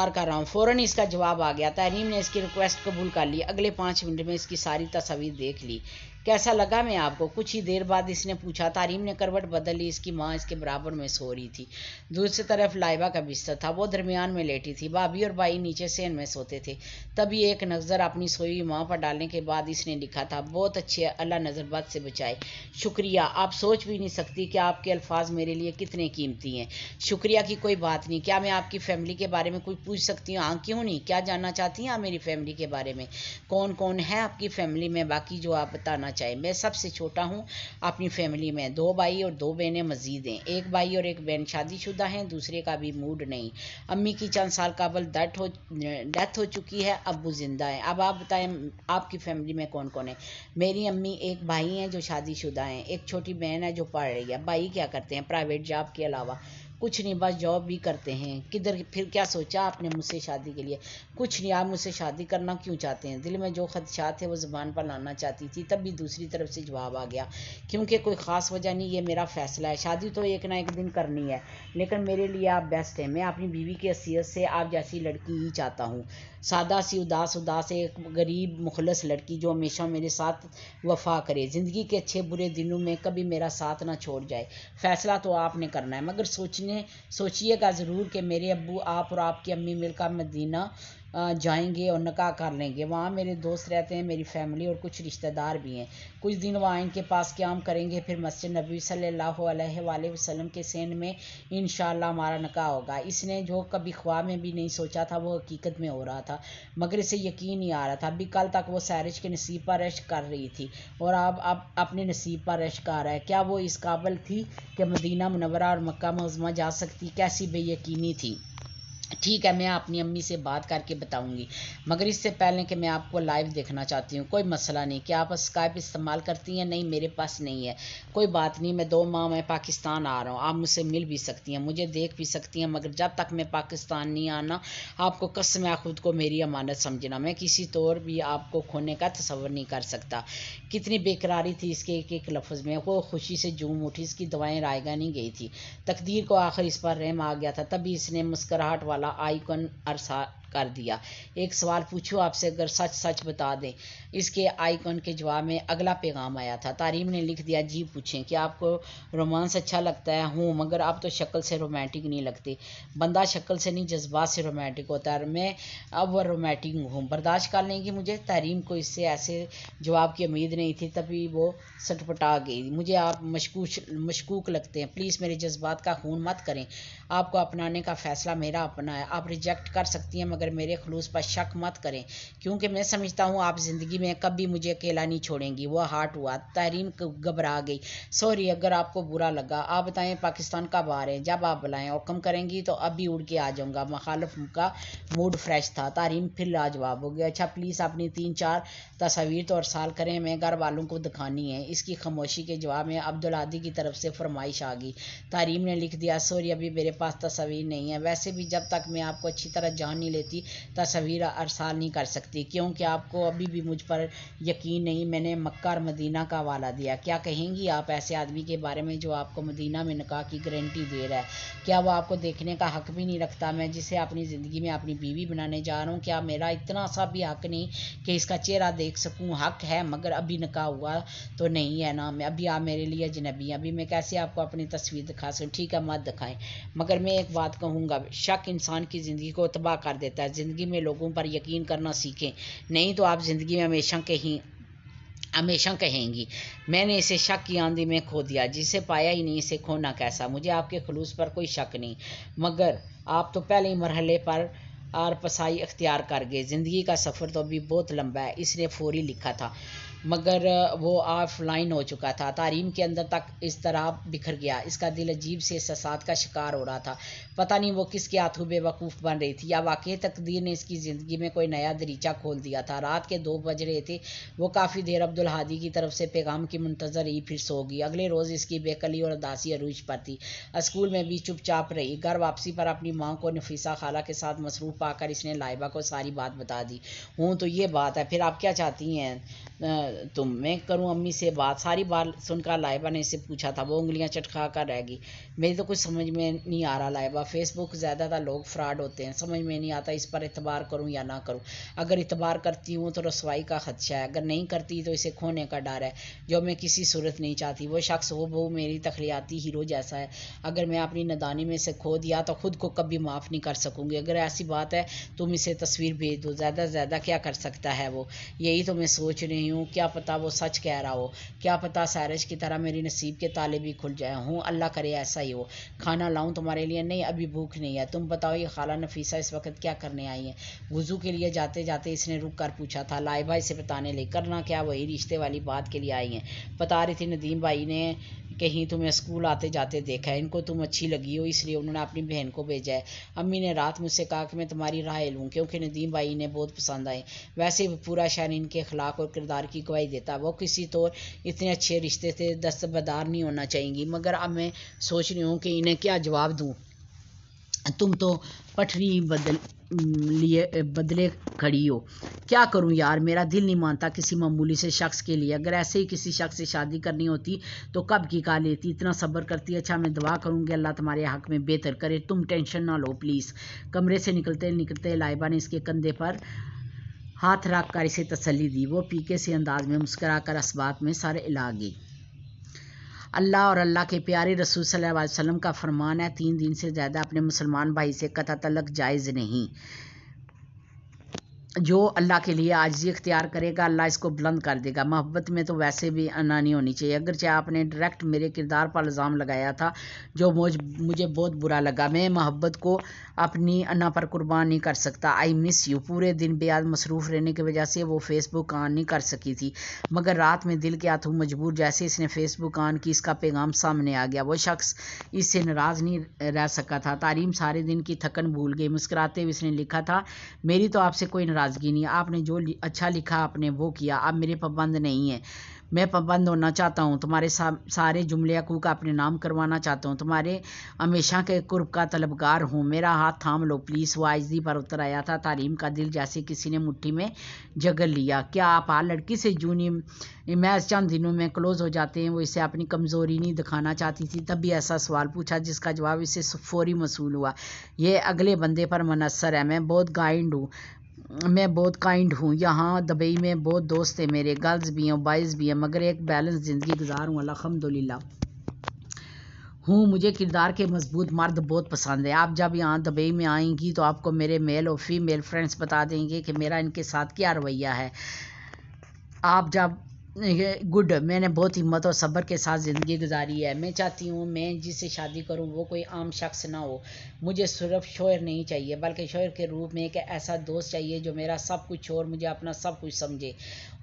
कर रहा हूँ। फ़ौरन इसका जवाब आ गया। तारीम ने इसकी रिक्वेस्ट कबूल कर ली। अगले 5 मिनट में इसकी सारी तस्वीर देख ली। कैसा लगा मैं आपको? कुछ ही देर बाद इसने पूछा। तारीम ने करवट बदल ली। इसकी माँ इसके बराबर में सो रही थी। दूसरी तरफ लाइबा का बिस्तर था, वो दरमियान में लेटी थी। भाभी और भाई नीचे सेन में सोते थे। तभी एक नज़र अपनी सोई माँ पर डालने के बाद इसने लिखा था, बहुत अच्छे, अल्लाह नज़रबद से बचाए। शुक्रिया। आप सोच भी नहीं सकती कि आपके अल्फाज मेरे लिए कितने कीमती हैं। शुक्रिया की कोई बात नहीं। क्या मैं आपकी फ़ैमिली के बारे में कुछ पूछ सकती हूँ? हाँ, क्यों नहीं। क्या जानना चाहती हैं आप मेरी फ़ैमिली के बारे में? कौन कौन है आपकी फ़ैमिली में बाकी जो आप बताना चाहे। मैं सबसे छोटा हूँ अपनी फैमिली में, 2 भाई और 2 बहनें मज़ीद हैं। एक भाई और एक बहन शादीशुदा हैं, दूसरे का भी मूड नहीं। अम्मी की चंद साल कबल डेथ हो चुकी है, अब्बू ज़िंदा है। अब आप बताएं आपकी फैमिली में कौन कौन है? मेरी अम्मी, एक भाई हैं जो शादीशुदा हैं, एक छोटी बहन है जो पढ़ रही है। भाई क्या करते हैं प्राइवेट जॉब के अलावा? कुछ नहीं, बस जॉब भी करते हैं। किधर फिर क्या सोचा आपने मुझसे शादी के लिए? कुछ नहीं। आप मुझसे शादी करना क्यों चाहते हैं? दिल में जो खदशात थे वो ज़ुबान पर लाना चाहती थी, तब भी दूसरी तरफ से जवाब आ गया, क्योंकि कोई ख़ास वजह नहीं, ये मेरा फ़ैसला है। शादी तो एक ना एक दिन करनी है, लेकिन मेरे लिए आप बेस्ट हैं। मैं अपनी बीवी की हैसियत से आप जैसी लड़की ही चाहता हूँ। सादा सी उदास एक गरीब मुखलस लड़की जो हमेशा मेरे साथ वफा करे, ज़िंदगी के अच्छे बुरे दिनों में कभी मेरा साथ ना छोड़ जाए। फ़ैसला तो आपने करना है, मगर सोचिएगा ज़रूर कि मेरे अब्बू, आप और आपकी अम्मी मिलकर मदीना जाएंगे और निकाह कर लेंगे। वहाँ मेरे दोस्त रहते हैं, मेरी फैमिली और कुछ रिश्तेदार भी हैं। कुछ दिन वहाँ इनके पास क़याम करेंगे, फिर मस्जिद नबी सल्लल्लाहु अलैहि वसल्लम के सेन में इंशाअल्लाह हमारा निकाह होगा। इसने जो कभी ख्वाब में भी नहीं सोचा था वो हकीकत में हो रहा था, मगर इसे यकीन नहीं आ रहा था। अभी कल तक वो सैरिश के नसीब पर रश्क कर रही थी और अब अपने नसीब पर रश्क आ रहा है। क्या वो इस काबिल थी कि मदीना मुनव्वरा और मक्का मुअज़्ज़मा जा सकती? कैसी बेयकीनी थी। ठीक है, मैं अपनी अम्मी से बात करके बताऊंगी, मगर इससे पहले कि मैं आपको लाइव देखना चाहती हूँ। कोई मसला नहीं। क्या आप स्काइप इस्तेमाल करती हैं? नहीं, मेरे पास नहीं है। कोई बात नहीं, मैं 2 माह में पाकिस्तान आ रहा हूँ, आप मुझसे मिल भी सकती हैं, मुझे देख भी सकती हैं, मगर जब तक मैं पाकिस्तान नहीं आना, आपको कसम है खुद को मेरी अमानत समझना। मैं किसी तौर भी आपको खोने का तसव्वुर नहीं कर सकता। कितनी बेकरारी थी इसके एक एक लफ्ज़ में। वो खुशी से झूम उठी, इसकी दवाएं रायगा नहीं गई थी। तकदीर को आखिर इस पर रहम आ गया था, तभी इसने मुस्कुराहट वाला आइकन अरसा कर दिया। एक सवाल पूछूं आपसे, अगर सच सच बता दें। इसके आइकन के जवाब में अगला पैगाम आया था। तारीम ने लिख दिया, जी पूछें कि आपको रोमांस अच्छा लगता है? हूँ, मगर आप तो शक्ल से रोमांटिक नहीं लगते। बंदा शक्ल से नहीं जज्बात से रोमांटिक होता है, मैं अब वह रोमांटिक हूँ। बर्दाश्त कर लेंगी मुझे? तारीम को इससे ऐसे जवाब की उम्मीद नहीं थी, तभी वो सटपटा गई। मुझे आप मशकूक लगते हैं, प्लीज़ मेरे जज्बात का खून मत करें। आपको अपनाने का फ़ैसला मेरा अपना है। आप रिजेक्ट कर सकती हैं, मगर मेरे खलूस पर शक मत करें, क्योंकि मैं समझता हूँ आप ज़िंदगी में कभी मुझे अकेला नहीं छोड़ेंगी। वो हार्ट हुआ। तारीम घबरा गई। सॉरी अगर आपको बुरा लगा। आप बताएं पाकिस्तान कब आ रहे हैं? जब आप बुलाएं। हुक्म करेंगी तो अभी उड़ के आ जाऊँगा। मुखालिफ का मूड फ्रेश था। तारीम फिर लाजवाब हो गया। अच्छा प्लीज़ अपनी 3-4 तस्वीर तो अरसाल करें, मैं घर वालों को दिखानी है। इसकी खामोशी के जवाब में अब्दुल आदी की तरफ से फरमाइश आ गई। तारीम ने लिख दिया, सॉरी अभी मेरे पास तस्वीर नहीं है। वैसे भी जब तक मैं आपको अच्छी तरह जान नहीं लेती तस्वीर अरसाल नहीं कर सकती, क्योंकि आपको अभी भी मुझ पर यकीन नहीं। मैंने मक्का और मदीना का हवाला दिया। क्या कहेंगी आप ऐसे आदमी के बारे में जो आपको मदीना में निकाह की गारंटी दे रहा है? क्या वो आपको देखने का हक भी नहीं रखता? मैं जिसे अपनी ज़िंदगी में अपनी बीवी बनाने जा रहा हूँ, क्या मेरा इतना सा भी हक नहीं कि इसका चेहरा देख सकूँ? हक है, मगर अभी निकाह हुआ तो नहीं है ना। मैं अभी आप मेरे लिए अजनबी हैं। अभी मैं कैसे आपको अपनी तस्वीर दिखा सकूँ? ठीक है, मत दिखाएं, मगर मैं एक बात कहूँगा, शक इंसान की ज़िंदगी को तबाह कर देता है। ज़िंदगी में लोगों पर यकीन करना सीखें, नहीं तो आप ज़िंदगी में हमेशा कहेंगी मैंने इसे शक की आंधी में खो दिया। जिसे पाया ही नहीं, इसे खोना कैसा? मुझे आपके खलूस पर कोई शक नहीं, मगर आप तो पहले ही मरहले पर आर पसाई अख्तियार कर गए। ज़िंदगी का सफ़र तो अभी बहुत लंबा है। इसने फौरी लिखा था, मगर वो ऑफलाइन हो चुका था। तारीम के अंदर तक इस तरह बिखर गया। इसका दिल अजीब से एहसास का शिकार हो रहा था। पता नहीं वो किसके हाथों बेवकूफ़ बन रही थी, या वाकई तकदीर ने इसकी ज़िंदगी में कोई नया दरीचा खोल दिया था। रात के 2 बज रहे थे। वो काफ़ी देर अब्दुल हादी की तरफ से पैगाम की मुंतज़र रही, फिर सो गई। अगले रोज़ इसकी बेकली और उदासी अरूज पर थी। स्कूल में भी चुपचाप रही। घर वापसी पर अपनी माँ को नफीसा खाला के साथ मसरूफ़ पाकर इसने लाइबा को सारी बात बता दी। हूँ तो ये बात है, फिर आप क्या चाहती हैं तुम? मैं करूं अम्मी से बात? सारी बात सुनकर लाइबा ने इससे पूछा था। वो उंगलियां चटका कर रह गई। मेरी तो कुछ समझ में नहीं आ रहा लाइबा। फेसबुक ज़्यादातर लोग फ्रॉड होते हैं, समझ में नहीं आता इस पर इतबार करूं या ना करूं। अगर इतबार करती हूं तो रसवाई का खदशा है, अगर नहीं करती तो इसे खोने का डर है, जो मैं किसी सूरत नहीं चाहती। वो शख्स वो मेरी तखलियाती हीरो जैसा है। अगर मैं अपनी नदानी में से खो दिया तो खुद को कभी माफ़ नहीं कर सकूँगी। अगर ऐसी बात है तुम इसे तस्वीर भेज दो, ज़्यादा से ज़्यादा क्या कर सकता है वो? यही तो मैं सोच रही हूँ क्या पता वो सच कह रहा हो, क्या पता साइरस की तरह मेरी नसीब के ताले भी खुल जाए। हूँ अल्लाह करे ऐसा ही हो। खाना लाऊं तुम्हारे लिए? नहीं, अभी भूख नहीं है। तुम बताओ ये खाला नफीसा इस वक्त क्या करने आई है? वुजू के लिए जाते जाते इसने रुक कर पूछा था। लाइबा इसे बताने ले। करना क्या? वही रिश्ते वाली बात के लिए आई हैं। बता रही थी नदीम भाई ने कहीं तुम्हें स्कूल आते जाते देखा है, इनको तुम अच्छी लगी हो इसलिए उन्होंने अपनी बहन को भेजा है। अम्मी ने रात मुझसे कहा कि मैं तुम्हारी राय लूँ क्योंकि नदीम भाई ने बहुत पसंद आए। वैसे भी पूरा शहर इनके अखलाक और किरदार की गवाही देता। वो किसी तौर इतने अच्छे रिश्ते से दस्तबरदार नहीं होना चाहिए, मगर अब मैं सोच रही हूँ कि इन्हें क्या जवाब दूँ। तुम तो पटरी बदले खड़ी हो। क्या करूं यार, मेरा दिल नहीं मानता किसी मामूली से शख्स के लिए। अगर ऐसे ही किसी शख्स से शादी करनी होती तो कब की का लेती, इतना सब्र करती। अच्छा मैं दुआ करूंगी अल्लाह तुम्हारे हक में बेहतर करे, तुम टेंशन ना लो प्लीज़। कमरे से निकलते निकलते लाइबा ने इसके कंधे पर हाथ रख कर इसे तसल्ली दी। वो पीके से अंदाज में मुस्करा कर असबात में सर हिला गई। अल्लाह और अल्लाह के प्यारे रसूल सल्लल्लाहु अलैहि वसल्लम का फरमान है, 3 दिन से ज़्यादा अपने मुसलमान भाई से कथा तलक जायज़ नहीं। जो अल्लाह के लिए आजिज़ी इख्तियार करेगा अल्लाह इसको बुलंद कर देगा। मोहब्बत में तो वैसे भी अना नहीं होनी चाहिए। अगरचे आपने डायरेक्ट मेरे किरदार पर इल्ज़ाम लगाया था जो मुझे बहुत बुरा लगा। मैं मोहब्बत को अपनी अना पर कुर्बान नहीं कर सकता। I miss you. पूरे दिन बेयाद मसरूफ़ रहने की वजह से वो फेसबुक ऑन नहीं कर सकी थी, मगर रात में दिल के हाथों मजबूर जैसे इसने फेसबुक ऑन की इसका पैगाम सामने आ गया। वो शख्स इससे नाराज़ नहीं रह सका था। तारीम सारे दिन की थकन भूल गई। मुस्कुराते हुए इसने लिखा था, मेरी तो आपसे कोई नाराज़गी नहीं, आपने जो अच्छा लिखा आपने वो किया, आप मेरे पाबंद नहीं है। मैं पाबंद होना चाहता हूँ, तुम्हारे सारे जुमले हकूक अपने नाम करवाना चाहता हूँ, तुम्हारे हमेशा के कुर्ब का तलबगार हूँ, मेरा हाथ थाम लो प्लीज़। वो आइज़ी पर उतर आया था। तारीम का दिल जैसे किसी ने मुट्ठी में जगड़ लिया। क्या आप लड़की से जूनी महज चंद दिनों में क्लोज हो जाते हैं? वो इसे अपनी कमज़ोरी नहीं दिखाना चाहती थी, तब भी ऐसा सवाल पूछा जिसका जवाब इसे फौरी मसूल हुआ। ये अगले बंदे पर मुनस्सर है। मैं बहुत काइंड हूँ। यहाँ दुबई में बहुत दोस्त हैं मेरे, गर्ल्स भी हैं बॉयज़ भी हैं, मगर एक बैलेंस ज़िंदगी गुजार हूँ अल्हम्दुलिल्लाह हूँ। मुझे किरदार के मजबूत मर्द बहुत पसंद है। आप जब यहाँ दुबई में आएंगी तो आपको मेरे मेल और फीमेल फ्रेंड्स बता देंगे कि मेरा इनके साथ क्या रवैया है। आप जब गुड, मैंने बहुत हिम्मत और सब्र के साथ ज़िंदगी गुजारी है। मैं चाहती हूँ मैं जिससे शादी करूँ वो कोई आम शख्स ना हो। मुझे सिर्फ शोहर नहीं चाहिए बल्कि शोहर के रूप में एक ऐसा दोस्त चाहिए जो मेरा सब कुछ और मुझे अपना सब कुछ समझे।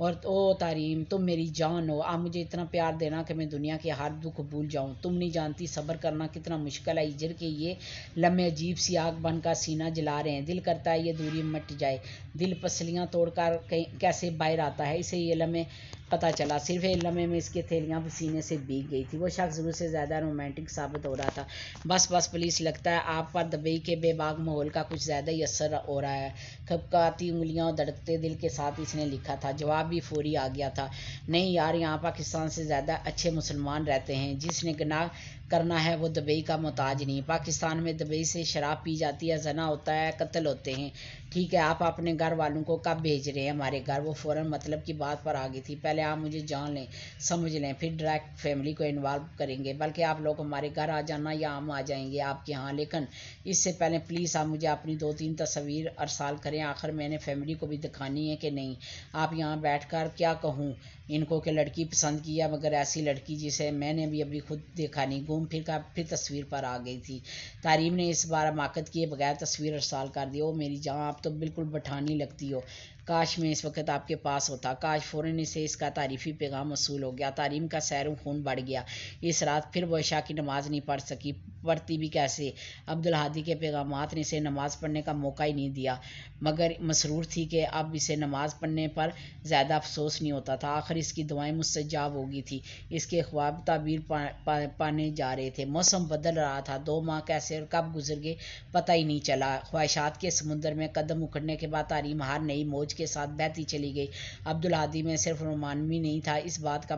और ओ तारीम, तुम मेरी जान हो। आप मुझे इतना प्यार देना कि मैं दुनिया के हर दुख भूल जाऊँ। तुम नहीं जानती सब्र करना कितना मुश्किल है। हिजर के ये लम्हे अजीब सी आग बन का सीना जला रहे हैं। दिल करता है ये दूरी मिट जाए। दिल पसलियाँ तोड़कर कैसे बाहर आता है, इसे ये लम्हे पता चला। सिर्फ एक लम्हे में इसकी थैलियाँ पसीने से भीग गई थी। वो शख्स ज़रूर से ज़्यादा रोमांटिक साबित हो रहा था। बस पुलिस, लगता है आप पर दुबई के बेबाक माहौल का कुछ ज़्यादा ही असर हो रहा है। खपकाती उंगलियां और धड़कते दिल के साथ इसने लिखा था। जवाब भी फौरी आ गया था, नहीं यार, यहाँ पाकिस्तान से ज़्यादा अच्छे मुसलमान रहते हैं। जिसने गुनाह करना है वो दुबई का मोहताज नहीं। पाकिस्तान में दुबई से शराब पी जाती है, जना होता है, कत्ल होते हैं। ठीक है, आप अपने घर वालों को कब भेज रहे हैं हमारे घर? वो फ़ौरन मतलब की बात पर आ गई थी। पहले आप मुझे जान लें, समझ लें, फिर डायरेक्ट फैमिली को इन्वॉल्व करेंगे। बल्कि आप लोग हमारे घर आ जाना या हम आ जाएंगे आपके यहाँ, लेकिन इससे पहले प्लीज़ आप मुझे अपनी 2-3 तस्वीर अरसाल करें। आखिर मैंने फैमिली को भी दिखानी है कि नहीं। आप यहाँ बैठ कर क्या कहूँ इनको कि लड़की पसंद किया, मगर ऐसी लड़की जिसे मैंने भी अभी खुद देखा नहीं। घूम फिर कर फिर तस्वीर पर आ गई थी। तारीम ने इस बार हमाकत किए बगैर तस्वीर अरसाल कर दी। ओ मेरी जान, आप तो बिल्कुल बठानी लगती हो। काश मैं इस वक्त आपके पास होता। काश फ़ौरन से इसका तारीफ़ी पैगाम वसूल हो गया। तारीम का सैरों खून बढ़ गया। इस रात फिर वो इशा की नमाज़ नहीं पढ़ सकी। पढ़ती भी कैसे? अब्दुल हादी के पैगामात ने इसे नमाज़ पढ़ने का मौका ही नहीं दिया, मगर मसरूर थी कि अब इसे नमाज़ पढ़ने पर ज़्यादा अफसोस नहीं होता था। आखिर इसकी दुआएं मुस्तजाब हो गई थी। इसके ख्वाब ताबीर पाने जा रहे थे। मौसम बदल रहा था। 2 माह कैसे और कब गुजर गए पता ही नहीं चला। ख्वाहिशात के समुद्र में कदम उखड़ने के बाद तारीम हर नई मौज के साथ बहती चली गई। अब्दुल हादी में सिर्फ रोमानवी नहीं था, इस बात का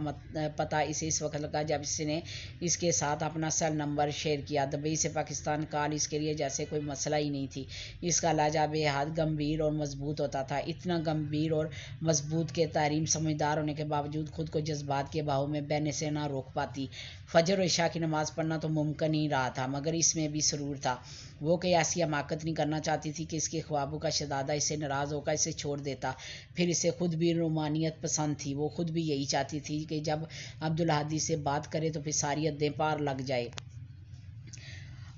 पता इसे इस वक्त लगा जब इसने इसके साथ अपना सेल नंबर शेयर किया। दुबई से पाकिस्तान कॉल इसके लिए जैसे कोई मसला ही नहीं थी। इसका लहजा बेहद गंभीर और मजबूत होता था, इतना गंभीर और मजबूत कि तारीम समझदार होने के बावजूद खुद को जज्बात के बहाव में बहने से ना रोक पाती। फजर और इशा की नमाज़ पढ़ना तो मुमकिन ही रहा था, मगर इसमें भी सुरूर था। वो कोई ऐसी हमाकत नहीं करना चाहती थी कि इसके ख्वाबों का शहज़ादा इससे नाराज़ होकर इसे छोड़ देता। फिर इसे खुद भी रोमानियत पसंद थी। वो खुद भी यही चाहती थी कि जब अब्दुल हादी से बात करे तो फिर सारी हदें पार लग जाए।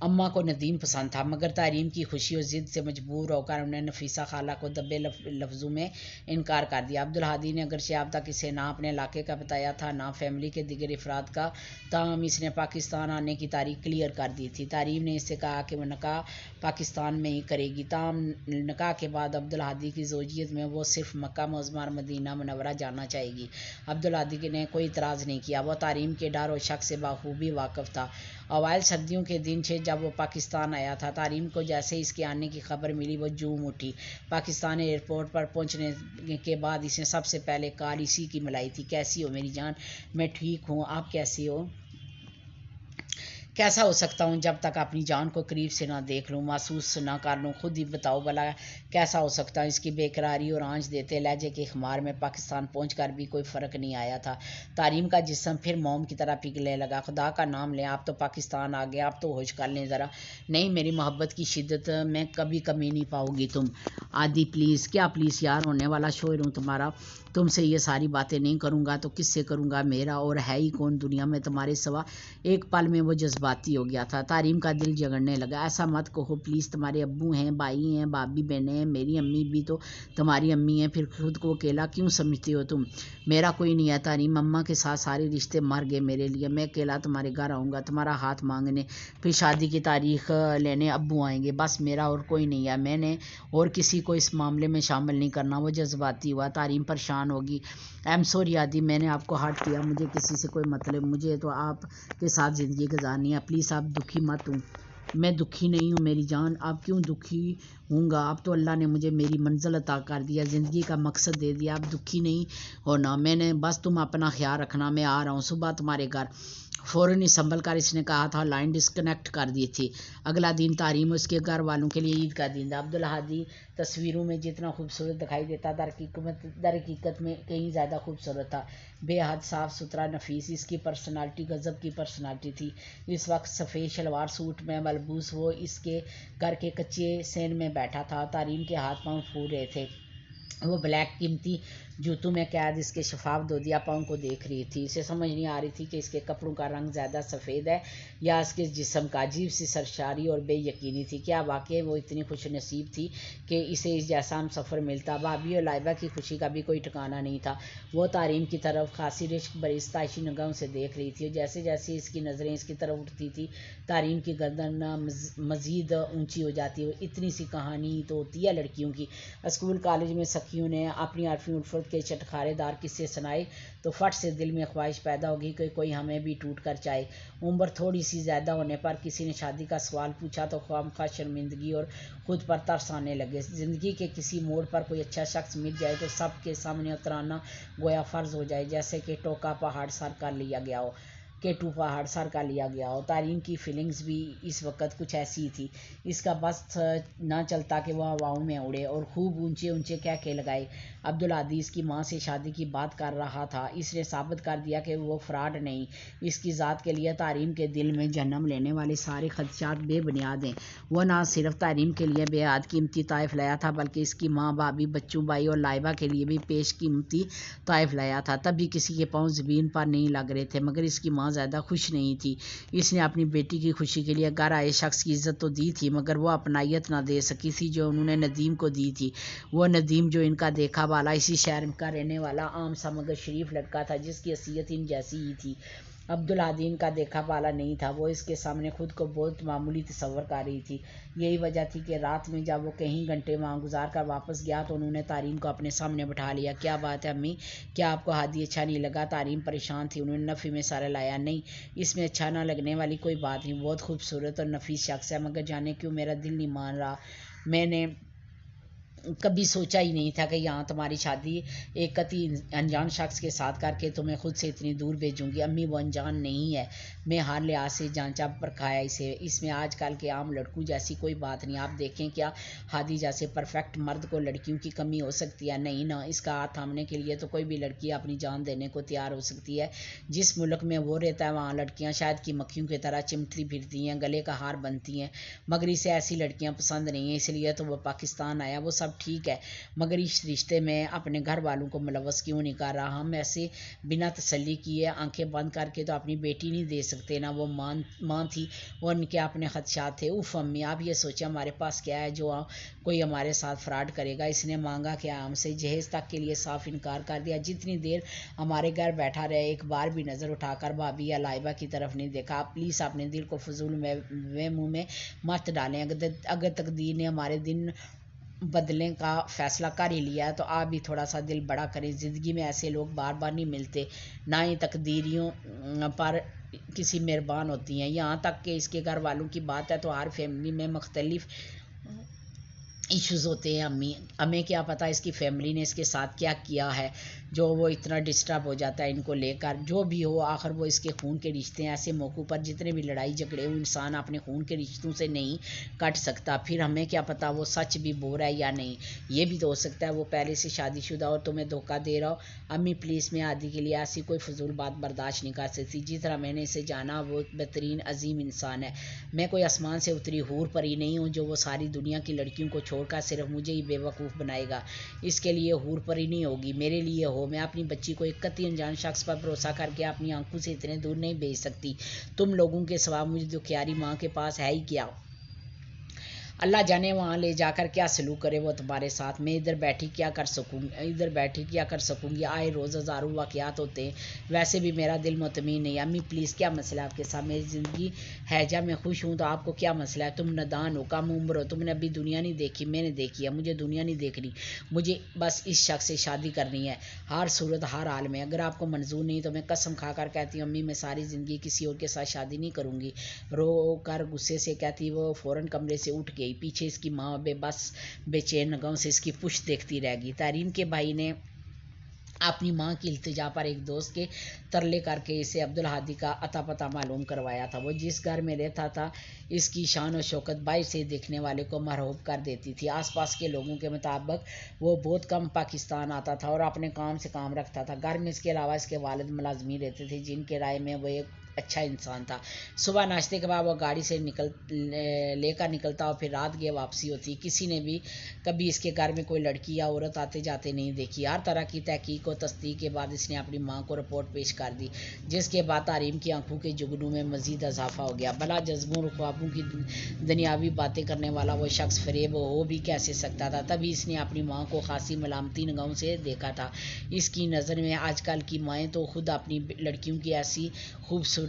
अम्मा को नदीम पसंद था, मगर तारीम की खुशी और ज़िद से मजबूर होकर उन्हें नफीसा खाला को दबे लफ्ज़ों में इनकार कर दिया। अब्दुल हादी ने अगरचे अब तक इसे ना अपने इलाके का बताया था, ना फैमिली के दिगर अफराद का, ताहम इसने पाकिस्तान आने की तारीख क्लियर कर दी थी। तारीम ने इससे कहा कि वह निकाह पाकिस्तान में ही करेगी। ताहम निकाह के बाद अब्दुल हादी की ज़ौजियत में वो सिर्फ मक्का मुअज़्ज़मा और मदीना मुनव्वरा जाना चाहेगी। अब्दुल हादी ने कोई इतराज़ नहीं किया। वह तारीम के डर और शक से बाखूबी वाकिफ़ था। अवाइल सर्दियों के दिन थे जब वो पाकिस्तान आया था। तारीम को जैसे इसके आने की खबर मिली वो झूम उठी। पाकिस्तान एयरपोर्ट पर पहुंचने के बाद इसने सबसे पहले कॉल इसी की मिलाई थी। कैसी हो मेरी जान? मैं ठीक हूँ, आप कैसी हो? कैसा हो सकता हूँ जब तक अपनी जान को करीब से ना देख लूँ, महसूस ना कर लूँ? खुद ही बताओ भला कैसा हो सकता हूँ? इसकी बेकरारी और आंच देते लहजे के खुमार में पाकिस्तान पहुंचकर भी कोई फ़र्क नहीं आया था। तारीम का जिस्म फिर मोम की तरह पिघलने लगा। खुदा का नाम लें, आप तो पाकिस्तान आ गए, आप तो होश कर लें ज़रा। नहीं, मेरी मोहब्बत की शिद्दत में कभी कमी नहीं पाओगी तुम। आदि प्लीज़। क्या प्लीज़ यार, होने वाला शोर हूँ तुम्हारा। तुमसे ये सारी बातें नहीं करूँगा तो किससे करूँगा? मेरा और है ही कौन दुनिया में तुम्हारे सिवा? एक पल में वो जज्बाती हो गया था। तारीम का दिल जगड़ने लगा। ऐसा मत कहो प्लीज़, तुम्हारे अब्बू हैं, भाई हैं, भाभी बहनें हैं, मेरी अम्मी भी तो तुम्हारी अम्मी हैं, फिर खुद को अकेला क्यों समझती हो तुम? मेरा कोई नहीं है तारीम, अम्मा के साथ सारे रिश्ते मर गए मेरे लिए। मैं अकेला तुम्हारे घर आऊँगा, तुम्हारा हाथ मांगने, फिर शादी की तारीख लेने अब्बू आएंगे, बस मेरा और कोई नहीं है। मैंने और किसी को इस मामले में शामिल नहीं करना। वो जज्बाती हुआ। तारीम परेशान होगी। आई एम सॉरी आदि, मैंने आपको हर्ट किया, मुझे किसी से कोई मतलब, मुझे तो आप के साथ ज़िंदगी गुजारनी है। प्लीज़ आप दुखी मत हूँ। मैं दुखी नहीं हूँ मेरी जान, आप क्यों दुखी हूँगा? अब तो अल्लाह ने मुझे मेरी मंजिल अता कर दिया, ज़िंदगी का मकसद दे दिया, आप दुखी नहीं होना। मैंने बस तुम अपना ख्याल रखना, मैं आ रहा हूँ सुबह तुम्हारे घर। फ़ौरन ही संभल कर इसने कहा था। लाइन डिस्कनेक्ट कर दी थी। अगला दिन तारीम उसके घर वालों के लिए ईद का दिन था। अब्दुल हादी तस्वीरों में जितना खूबसूरत दिखाई देता दर हकीकत में कहीं ज़्यादा खूबसूरत था। बेहद साफ़ सुथरा, नफीस। इसकी पर्सनालिटी गज़ब की पर्सनालिटी थी। इस वक्त सफ़ेद शलवार सूट में मलबूस वो इसके घर के कच्चे सेन में बैठा था। तारीम के हाथ पाँव फूल रहे थे। वो ब्लैक कीमती जूतों में कैद इसके शफाफ दोदिया पाँव को देख रही थी। इसे समझ नहीं आ रही थी कि इसके कपड़ों का रंग ज़्यादा सफ़ेद है या इसके जिस्म का। अजीब सी सरशारी और बेयकीनी थी। क्या वाकई वो इतनी खुश नसीब थी कि इसे इस जैसा हम सफ़र मिलता? भाभी और लाइबा की खुशी का भी कोई ठिकाना नहीं था। वो तारीम की तरफ खासी रिश्क भरी ताइशी निगाहों से देख रही थी। जैसे जैसे इसकी नज़रें इसकी तरफ उठती थी, तारीम की गर्दन मज़ीद ऊंची हो जाती। वो इतनी सी कहानी तो होती है लड़कियों की। स्कूल कॉलेज में सखियों ने अपनी आरफी उल्फत के चटखारेदार किस्से सुनाए तो फट से दिल में ख्वाहिश पैदा होगी कि कोई हमें भी टूट कर चाहे। उम्र थोड़ी सी ज़्यादा होने पर किसी ने शादी का सवाल पूछा तो ख्वामखा शर्मिंदगी और ख़ुद पर तरस आने लगे। ज़िंदगी के किसी मोड़ पर कोई अच्छा शख्स मिल जाए तो सबके सामने उतराना गोया फ़र्ज़ हो जाए, जैसे कि टोका पहाड़ सर कर लिया गया हो, केटू पहाड़ सर का लिया गया हो। तारीम की फीलिंग्स भी इस वक्त कुछ ऐसी ही थी। इसका बस ना चलता कि वह हवाओं में उड़े और खूब ऊंचे ऊंचे कहके लगाए। अब्दुल हादी इसकी माँ से शादी की बात कर रहा था। इसने साबित कर दिया कि वो फ्रॉड नहीं। इसकी ज़ात के लिए तारीम के दिल में जन्म लेने वाले सारे खदशात बेबुनियाद हैं। वह ना सिर्फ तारीम के लिए बेहद कीमती तोहफ़ा लाया था, बल्कि इसकी माँ, भाभी, बच्चों, भाई और लाइबा के लिए भी पेश कीमती तोहफ़ा लाया था। तभी किसी के पाँव ज़मीन पर नहीं लग रहे थे, मगर इसकी माँ ज़्यादा खुश नहीं थी। इसने अपनी बेटी की खुशी के लिए घर आए शख्स की इज्जत तो दी थी, मगर वो अपनायत ना दे सकी थी जो उन्होंने नदीम को दी थी। वो नदीम जो इनका देखा वाला, इसी शहर का रहने वाला आम सा मगर शरीफ लड़का था, जिसकी हैसियत इन जैसी ही थी। अब्दुल हादी का देखा वाला नहीं था। वो इसके सामने खुद को बहुत मामूली तस्वर कर रही थी। यही वजह थी कि रात में जब वो कहीं घंटे वहाँ गुजार कर वापस गया तो उन्होंने तारीम को अपने सामने बैठा लिया। क्या बात है अम्मी, क्या आपको हादी अच्छा नहीं लगा? तारीम परेशान थी। उन्होंने नफ़ी में सारा लाया। नहीं, इसमें अच्छा ना लगने वाली कोई बात नहीं, बहुत खूबसूरत और नफीस शख्स है, मगर जाने क्यों मेरा दिल नहीं मान रहा। मैंने कभी सोचा ही नहीं था कि यहाँ तुम्हारी शादी एक कती अनजान शख्स के साथ करके तुम्हें खुद से इतनी दूर भेजूंगी। अम्मी, वो अनजान नहीं है, में हर लिहाज से जांचा परखाया इसे। इसमें आजकल के आम लड़कों जैसी कोई बात नहीं। आप देखें क्या हादी जैसे परफेक्ट मर्द को लड़कियों की कमी हो सकती है? नहीं ना। इसका हाथ थामने के लिए तो कोई भी लड़की अपनी जान देने को तैयार हो सकती है। जिस मुल्क में वो रहता है वहाँ लड़कियाँ शायद की मक्खियों की तरह चिमटती फिरती हैं, गले का हार बनती हैं, मगर इसे ऐसी लड़कियाँ पसंद नहीं है, इसलिए तो वो पाकिस्तान आया। वो सब ठीक है, मगर इस रिश्ते में अपने घर वालों को मुलव्वस क्यों नहीं कर रहा? हम ऐसे बिना तसल्ली किए आंखें बंद करके तो अपनी बेटी नहीं दे सकते ना। वो माँ थी और उनके अपने खदशात थे। उफ अम्मी, आप ये सोचे हमारे पास क्या है जो कोई हमारे साथ फ्रॉड करेगा? इसने मांगा क्या हमसे? जहेज तक के लिए साफ इनकार कर दिया। जितनी देर हमारे घर बैठा रहे एक बार भी नज़र उठाकर भाभी या लाइबा की तरफ नहीं देखा। आप प्लीज़ अपने दिल को फजूल में मुँह में मत डालें। अगर तकदीर ने हमारे दिन बदलने का फैसला कर ही लिया है तो आप भी थोड़ा सा दिल बड़ा करें। ज़िंदगी में ऐसे लोग बार बार नहीं मिलते, ना ही तकदीरियों पर किसी मेहरबान होती हैं। यहाँ तक कि इसके घर वालों की बात है तो हर फैमिली में मुख्तलिफ इश्यूज़ होते हैं। हमें क्या पता इसकी फैमिली ने इसके साथ क्या किया है जो वो इतना डिस्टर्ब हो जाता है इनको लेकर। जो भी हो, आखिर वो इसके खून के रिश्ते हैं। ऐसे मौक़ों पर जितने भी लड़ाई झगड़े हो, इंसान अपने खून के रिश्तों से नहीं कट सकता। फिर हमें क्या पता वो सच भी बोल रहा है या नहीं। ये भी तो हो सकता है वो पहले से शादीशुदा और तुम्हें धोखा दे रहा हो। अम्मी प्लीज़, मैं आदि के लिए ऐसी कोई फजूल बात बर्दाश्त नहीं कर सकती। जिस तरह मैंने इसे जाना वो एक बेहतरीन अजीम इंसान है। मैं कोई आसमान से उतरी हूर परी नहीं हूँ जो वो सारी दुनिया की लड़कियों को छोड़कर सिर्फ मुझे ही बेवकूफ़ बनाएगा। इसके लिए हूर परी नहीं होगी, मेरे लिए हो। मैं अपनी बच्ची को एक कतई अनजान शख्स पर भरोसा करके अपनी आंखों से इतने दूर नहीं भेज सकती। तुम लोगों के सिवा मुझे दुखियारी माँ के पास है ही क्या? अल्लाह जाने वहाँ ले जाकर क्या सलूक करे वो तुम्हारे साथ। मैं इधर बैठी क्या कर सकूँगी? आए रोज़ हज़ारों वाक़यात होते हैं। वैसे भी मेरा दिल मुतमईन नहीं। अम्मी प्लीज़, क्या मसला है आपके साथ? मेरी ज़िंदगी है, जब मैं खुश हूँ तो आपको क्या मसला है? तुम नादान हो, कम उम्र हो, तुमने अभी दुनिया नहीं देखी, मैंने देखी है। मुझे दुनिया नहीं देखनी, मुझे बस इस शख्स से शादी करनी है, हर सूरत हर हाल में। अगर आपको मंजूर नहीं तो मैं कसम खा कर कहती हूँ अम्मी मैं सारी ज़िंदगी किसी और के साथ शादी नहीं करूँगी। रो कर गुस्से से कहती वो फ़ौरन कमरे से उठ गई। पीछे इसकी माँ बेबस बेचैन नगाहों से इसकी पुश्त देखती रह गई। तारीम के भाई ने अपनी माँ की इल्तिजा पर एक दोस्त के तरले करके इसे अब्दुल हादी का अता पता मालूम करवाया था। वो जिस घर में रहता था इसकी शान और शौकत बाहर से देखने वाले को मरहूब कर देती थी। आसपास के लोगों के मुताबिक वो बहुत कम पाकिस्तान आता था और अपने काम से काम रखता था। घर में इसके अलावा इसके वालिद मुलाजमी रहते थे जिनके राय में वो एक अच्छा इंसान था। सुबह नाश्ते के बाद वो गाड़ी से लेकर निकलता और फिर रात की वापसी होती। किसी ने भी कभी इसके घर में कोई लड़की या औरत आते जाते नहीं देखी। हर तरह की तहकीक और तस्दीक के बाद इसने अपनी माँ को रिपोर्ट पेश कर दी, जिसके बाद तारीम की आंखों के जुगनू में मजीद इजाफा हो गया। भला जज्बों और ख्वाबों की दुनियावी बातें करने वाला वो शख्स फरेब हो भी कैसे सकता था? तभी इसने अपनी माँ को खासी मलामती निगाहों से देखा था। इसकी नज़र में आजकल की माएँ तो खुद अपनी लड़कियों की ऐसी खूबसूरत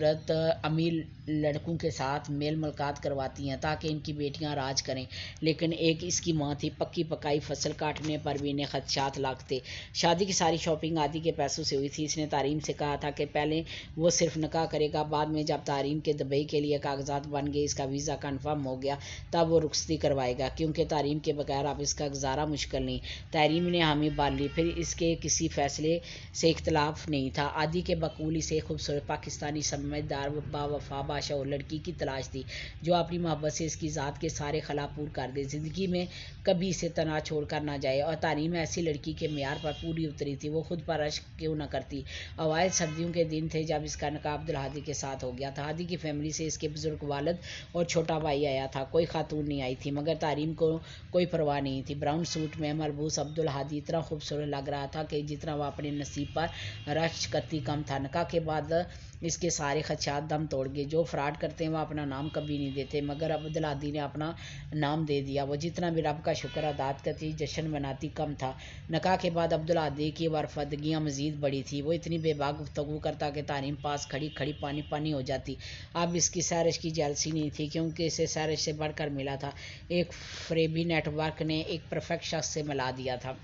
अमीर लड़कों के साथ मेल मुलाकात करवाती हैं ताकि इनकी बेटियां राज करें। लेकिन एक इसकी माँ थी, पक्की पकाई फसल काटने पर भी इन्हें खदशात लागते। शादी की सारी शॉपिंग आदि के पैसों से हुई थी। इसने तारीम से कहा था कि पहले वो सिर्फ निकाह करेगा, बाद में जब तारीम के दुबई के लिए कागजात बन गए, इसका वीज़ा कन्फर्म हो गया, तब वो रुखसती करवाएगा, क्योंकि तारीम के बगैर अब इसका गुजारा मुश्किल नहीं। तारीम ने हामी बांध ली। फिर इसके किसी फैसले से इख्तलाफ नहीं था। आदि के बकूल इसे खूबसूरत पाकिस्तानी समझदार बावफा बाशऊर लड़की की तलाश थी जो अपनी मोहब्बत से इसकी ज़ात के सारे खला पूर कर दे, ज़िंदगी में कभी इसे तना छोड़ कर ना जाए। और तारीम ऐसी लड़की के मेयार पर पूरी उतरी थी। वो खुद पर अश्क क्यों न करती। अवाइल सर्दियों के दिन थे जब इसका निकाह अब्दुल हादी के साथ हो गया था। हादी की फैमिली से इसके बुजुर्ग वालिद और छोटा भाई आया था। कोई खातून नहीं आई थी, मगर तारीम को कोई परवाह नहीं थी। ब्राउन सूट में मलबूस अब्दुल हादी इतना खूबसूरत लग रहा था कि जितना वह अपने नसीब पर रश करती कम था। निकाह के बाद इसके सारे खदशात दम तोड़ गए। जो फ्रॉड करते हैं वह अपना नाम कभी नहीं देते, मगर अब्दुल हादी ने अपना नाम दे दिया। वो जितना भी रब का शुक्र अदा करती जश्न मनाती कम था। निकाह के बाद अब्दुल हादी की वरफदगियाँ मजीद बढ़ी थी। वो इतनी बेबाक गुफ्तगू करता कि तारीम पास खड़ी खड़ी पानी पानी हो जाती। अब इसकी सैरिश की जेलसी नहीं थी, क्योंकि इसे सैरिश से बढ़कर मिला था। एक फरेबी नेटवर्क ने एक परफेक्ट शख्स से मिला दिया था।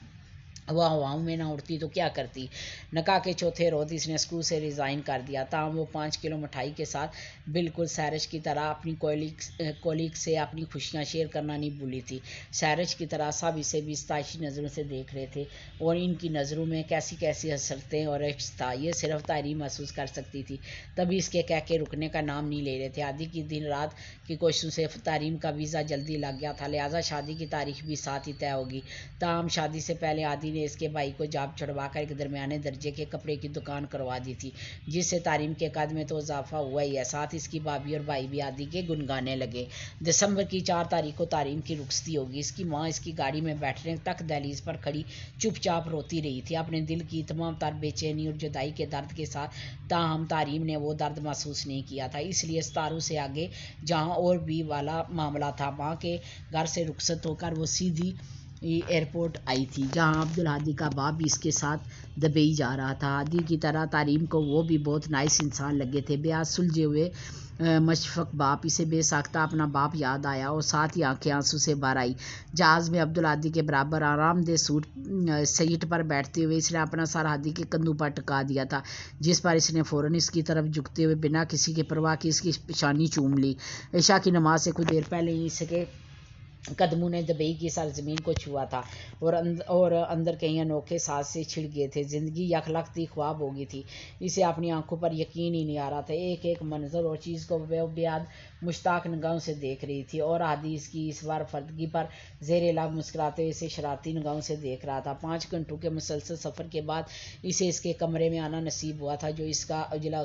वह हवाओं में ना उड़ती तो क्या करती। निकाह के चौथे रोज़ इसने स्कूल से रिज़ाइन कर दिया। ताहम वो 5 किलो मिठाई के साथ बिल्कुल सैरज की तरह अपनी कोलीग से अपनी खुशियाँ शेयर करना नहीं भूली थी। सैरज की तरह सब इसे भी सताइशी नज़रों से देख रहे थे और इनकी नज़रों में कैसी कैसी हसरतें और इश्क था, ये सिर्फ तारीम महसूस कर सकती थी। तभी इसके कह के रुकने का नाम नहीं ले रहे थे। आदि की दिन रात की कोशिशों से तारीम का वीज़ा जल्दी लग गया था, लिहाजा शादी की तारीख भी साथ ही तय होगी। ताहम शादी से पहले आदि ने इसके भाई को जॉब छुड़वाकर एक दरमियाने दर्जे के कपड़े की दुकान करवा दी थी, जिससे तारीम के कद में तो इजाफा हुआ ही है, साथ इसकी भाभी और भाई भी आदि के गुन गाने लगे। दिसंबर की 4 तारीख को तारीम की रुखसती होगी। इसकी माँ इसकी गाड़ी में बैठने तक दहलीज पर खड़ी चुपचाप रोती रही थी, अपने दिल की तमाम तर बेचैनी और जुदाई के दर्द के साथ। ताहम तारीम ने वो दर्द महसूस नहीं किया था, इसलिए सितारों से आगे जहाँ और भी वाला मामला था, माँ के घर से रुखसत होकर वो सीधी एयरपोर्ट आई थी, जहां अब्दुल हादी का बाप भी इसके साथ दुबई जा रहा था। हादी की तरह तारीम को वो भी बहुत नाइस इंसान लगे थे। ब्याज सुलझे हुए मशफ़क़ बाप, इसे बेसाख्ता अपना बाप याद आया और साथ ही आंखें आंसू से भर आई। जहाज़ में अब्दुल हादी के बराबर आरामदेह सीट पर बैठते हुए इसने अपना सर हादी के कंधों पर टिका दिया था, जिस पर इसने फ़ौरन इसकी तरफ झुकते हुए बिना किसी के परवाह की इसकी पेशानी चूम ली। ईशा की नमाज से कुछ देर पहले ही इसके कदमों ने दुबई की सरजमीन को छुआ था और अंदर कई अनोखे सांस से छिड़ गए थे। ज़िंदगी यखलख्ती ख्वाब हो गई थी, इसे अपनी आंखों पर यकीन ही नहीं आ रहा था। एक एक मंजर और चीज़ को बेयाद मुश्ताक निगाहों से देख रही थी और आदि इसकी इस बार फर्दगी पर ज़ेरे लाभ मुस्कुराते हुए इसे शरारती निगाहों से देख रहा था। 5 घंटों के मुसलसल सफ़र के बाद इसे इसके कमरे में आना नसीब हुआ था, जो इसका उजला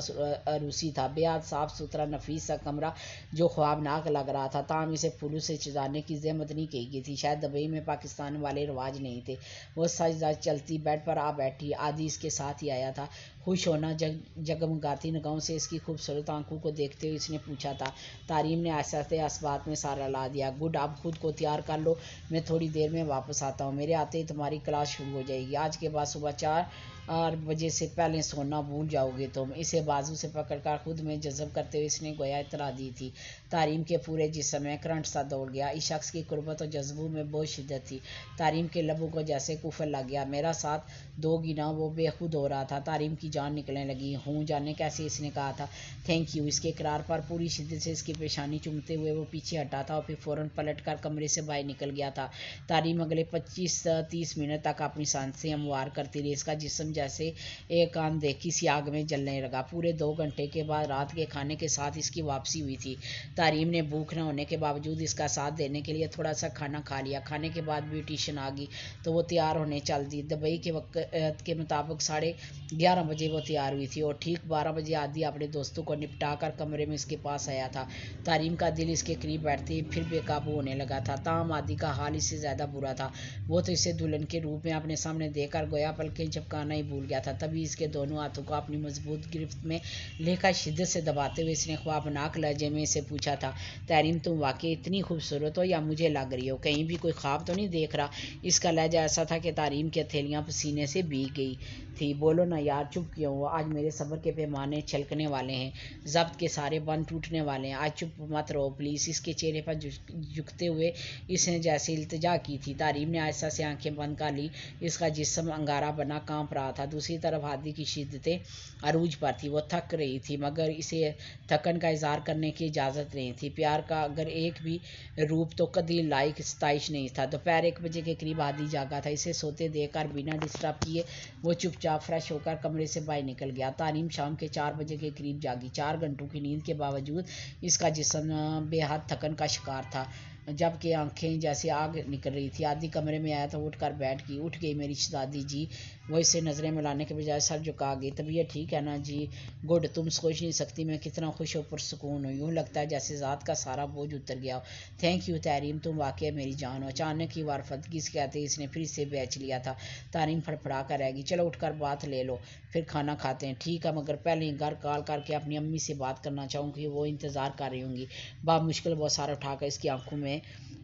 अरूसी था। बेहद साफ़ सुथरा नफीस सा कमरा जो ख्वाबनाक लग रहा था। ताहम इसे फूलों से सजाने की जहमत नहीं की गई थी, शायद दुबई में पाकिस्तान वाले रिवाज नहीं थे। वो सज चलती बेड पर आ बैठी, आदि इसके साथ ही आया था। खुश होना जगमगाती निगाहों से इसकी खूबसूरत आंखों को देखते हुए इसने पूछा था। तारीम ने ऐसे इस बात में सारा ला दिया। गुड, अब खुद को तैयार कर लो, मैं थोड़ी देर में वापस आता हूँ। मेरे आते ही तुम्हारी क्लास शुरू हो जाएगी। आज के बाद सुबह 4 बजे से पहले सोना भूल जाओगे तुम। इसे बाजू से पकड़कर खुद में जज़ब करते हुए इसने गोया इतला दी थी। तारीम के पूरे जिस्म में करंट सा दौड़ गया। इस शख्स की कुर्बत और जज्बों में बहुत शिद्दत थी। तारीम के लबों को जैसे कुफर लग गया। मेरा साथ दोगी ना, वो बेखुद हो रहा था। तारीम की जान निकलने लगी। हूँ जाने कैसे इसने कहा था। Thank you. इसके इकरार पर पूरी शिद्दत से इसकी पेशानी चूमते हुए वो पीछे हटा था और फिर फ़ौरन पलट कर कमरे से बाहर निकल गया था। तारीम अगले 25-30 मिनट तक अपनी सांसें हमवार करती रही। इसका जिस्म जैसे एक कान देखी सी आग में जलने लगा। पूरे 2 घंटे के बाद रात के खाने के साथ इसकी वापसी हुई थी। तारीम ने भूख न होने के बावजूद इसका साथ देने के लिए थोड़ा सा खाना खा लिया। खाने के बाद ब्यूटिशियन आ गई तो वो तैयार होने चल दी। दुबई के वक्त के मुताबिक 11:30 बजे वो तैयार हुई थी और ठीक 12 बजे आदि अपने दोस्तों को निपटा कर कमरे में इसके पास आया था। तारीम का दिल इसके करीब बैठते ही फिर बेकाबू होने लगा था। ताहम आदि का हाल इससे ज़्यादा बुरा था। वो तो इसे दुल्हन के रूप में अपने सामने देखकर गोया पलकें झपकाना ही भूल गया था। तभी इसके दोनों हाथों को अपनी मजबूत गिरफ्त में लेकर शिद्दत से दबाते हुए इसने ख्वाबनाक लहजे में इसे पूछा था, तारीम तुम वाकई इतनी खूबसूरत हो या मुझे लग रही हो? कहीं भी कोई ख्वाब तो नहीं देख रहा? इसका लहजा ऐसा था कि तारीम की हथेलियाँ पसीने से भीग गई थी। बोलो ना यार, चुप क्यों हो? आज मेरे सब्र के पैमाने छलकने वाले हैं, जब्त के सारे बंद टूटने वाले हैं। आज चुप मत रहो प्लीज़। इसके चेहरे पर झुकते हुए इसने जैसे इल्तिजा की थी। तारीम ने आहिस्ता से आंखें बंद कर ली। इसका जिस्म अंगारा बना कांप रहा था। दूसरी तरफ हादी की शिद्दतें अरूज पर थी। वो थक रही थी मगर इसे थकन का इजहार करने की इजाज़त नहीं थी। प्यार का अगर एक भी रूप तो कदी लाइक 27 नहीं था। दोपहर 1 बजे के करीब आदि जागा था। इसे सोते देखकर बिना डिस्टर्ब किए वो चुपचाप फ्रेश होकर कमरे से बाहर निकल गया। तारीम शाम के 4 बजे के करीब जागी। 4 घंटों की नींद के बावजूद इसका जिस्म बेहद थकन का शिकार था, जबकि आंखें जैसे आग निकल रही थी। आदि कमरे में आया तो उठकर उठ गई मेरी शहजादी जी। वो इसे नज़रें मिलाने के बजाय सर झुका गई। तबीयत ठीक है ना जी? गुड, तुम सोच नहीं सकती मैं कितना खुश और पुरसुकून हूँ। यूँ लगता है जैसे ज़ात का सारा बोझ उतर गया हो। थैंक यू तारीम, तुम वाकई मेरी जान हो। अचानक ही वारफतगी से कहते इसने फिर से बेच लिया था। तारीम फड़फड़ा कर रहेगी। चलो उठकर बात ले लो, फिर खाना खाते हैं। ठीक है, मगर पहले ही घर कॉल करके अपनी अम्मी से बात करना चाहूँगी, वो इंतज़ार कर रही होंगी। बाप मुश्किल बहुत सारा उठाकर इसकी आंखों में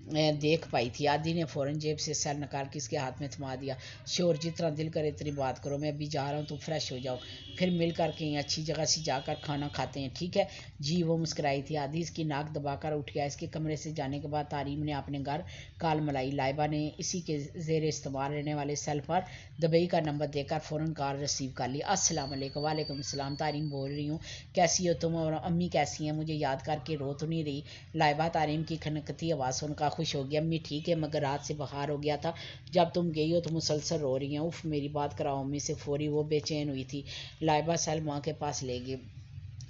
देख पाई थी। आदि ने फ़ौरन जेब से सेल निकाल के इसके हाथ में थमा दिया। शोर जितना दिल करे इतनी बात करो, मैं अभी जा रहा हूँ, तुम फ्रेश हो जाओ, फिर मिलकर कहीं अच्छी जगह से जाकर खाना खाते हैं, ठीक है जी। वो मुस्कुराई थी। आदि इसकी नाक दबाकर उठ गया। इसके कमरे से जाने के बाद तारीम ने अपने घर कॉल मिलाई। लाइबा ने इसी के जेर इस्तेमाल रहने वाले सेल पर दुबई का नंबर देकर फ़ौरन कॉल रिसीव कर ली। अस्सलाम वालेकुम। वालेकुम अस्सलाम। तारीम बोल रही हूँ, कैसी हो तुम और अम्मी कैसी हैं? मुझे याद करके रो तो नहीं रही? लाइबा तारीम की खनकती आवाज़ सुनकर खुश हो गया। अम्मी ठीक है, मगर रात से बुखार हो गया था, जब तुम गई हो तो मुसलसल रो रही हैं। उफ, मेरी बात कराओ अम्मी से। फौरी वो बेचैन हुई थी। लाइबा सेल माँ के पास ले गई।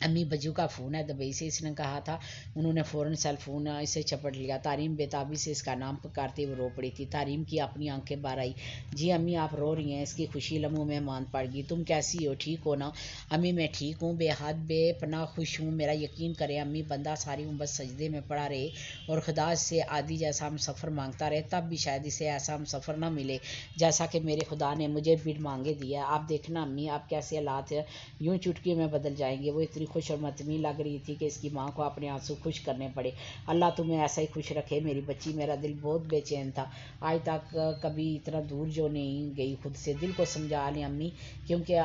अम्मी बज्जू का फ़ोन है दुबई से, इसने कहा था। उन्होंने फ़ौरन सेल फ़ोन इसे चपट लिया। तारीम बेताबी से इसका नाम पुकारते हुए रो पड़ी थी। तारीम की अपनी आंखें बाहर आई। जी अम्मी आप रो रही हैं? इसकी खुशी लम्हों में मान पड़ गई। तुम कैसी हो, ठीक हो ना? अम्मी मैं ठीक हूँ, बेहद बेपनाह खुश हूँ। मेरा यकीन करें अम्मी, बंदा सारी उम्र सजदे में पड़ा रहे और खुदा से आदि जैसा हम सफ़र मांगता रहे, तब भी शायद इसे ऐसा हम सफ़र ना मिले जैसा कि मेरे खुदा ने मुझे बिन मांगे दिया। आप देखना अम्मी, आप कैसे हालात यूँ चुटकी में बदल जाएंगे। वो इतनी खुश और मतमी लग रही थी कि इसकी माँ को अपने आंसू खुश करने पड़े। अल्लाह तुम्हें ऐसा ही खुश रखे मेरी बच्ची। मेरा दिल बहुत बेचैन था, आज तक कभी इतना दूर जो नहीं गई खुद से। दिल को समझा लें अम्मी, क्योंकि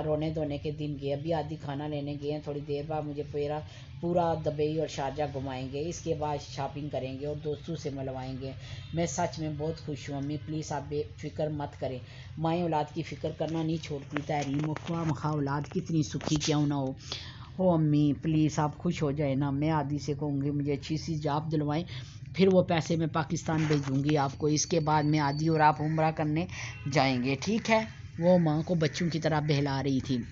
रोने धोने के दिन गए। अभी आदि खाना लेने गए हैं, थोड़ी देर बाद मुझे पूरा दुबई और शारजा घुमाएंगे, इसके बाद शॉपिंग करेंगे और दोस्तों से मिलवाएंगे। मैं सच में बहुत खुश हूँ अम्मी, प्लीज़ आप बेफिक्र मत करें। माएँ औलाद की फ़िक्र करना नहीं छोड़ती। तहरीम ख्वाह मखा औलाद कितनी सुखी क्यों ना हो। ओ अम्मी प्लीज़ आप खुश हो जाए ना। मैं आदि से कहूँगी मुझे अच्छी सी जॉब दिलवाएं, फिर वो पैसे मैं पाकिस्तान भेजूँगी आपको। इसके बाद मैं आदि और आप उम्रा करने जाएंगे, ठीक है। वो माँ को बच्चों की तरह बहला रही थी।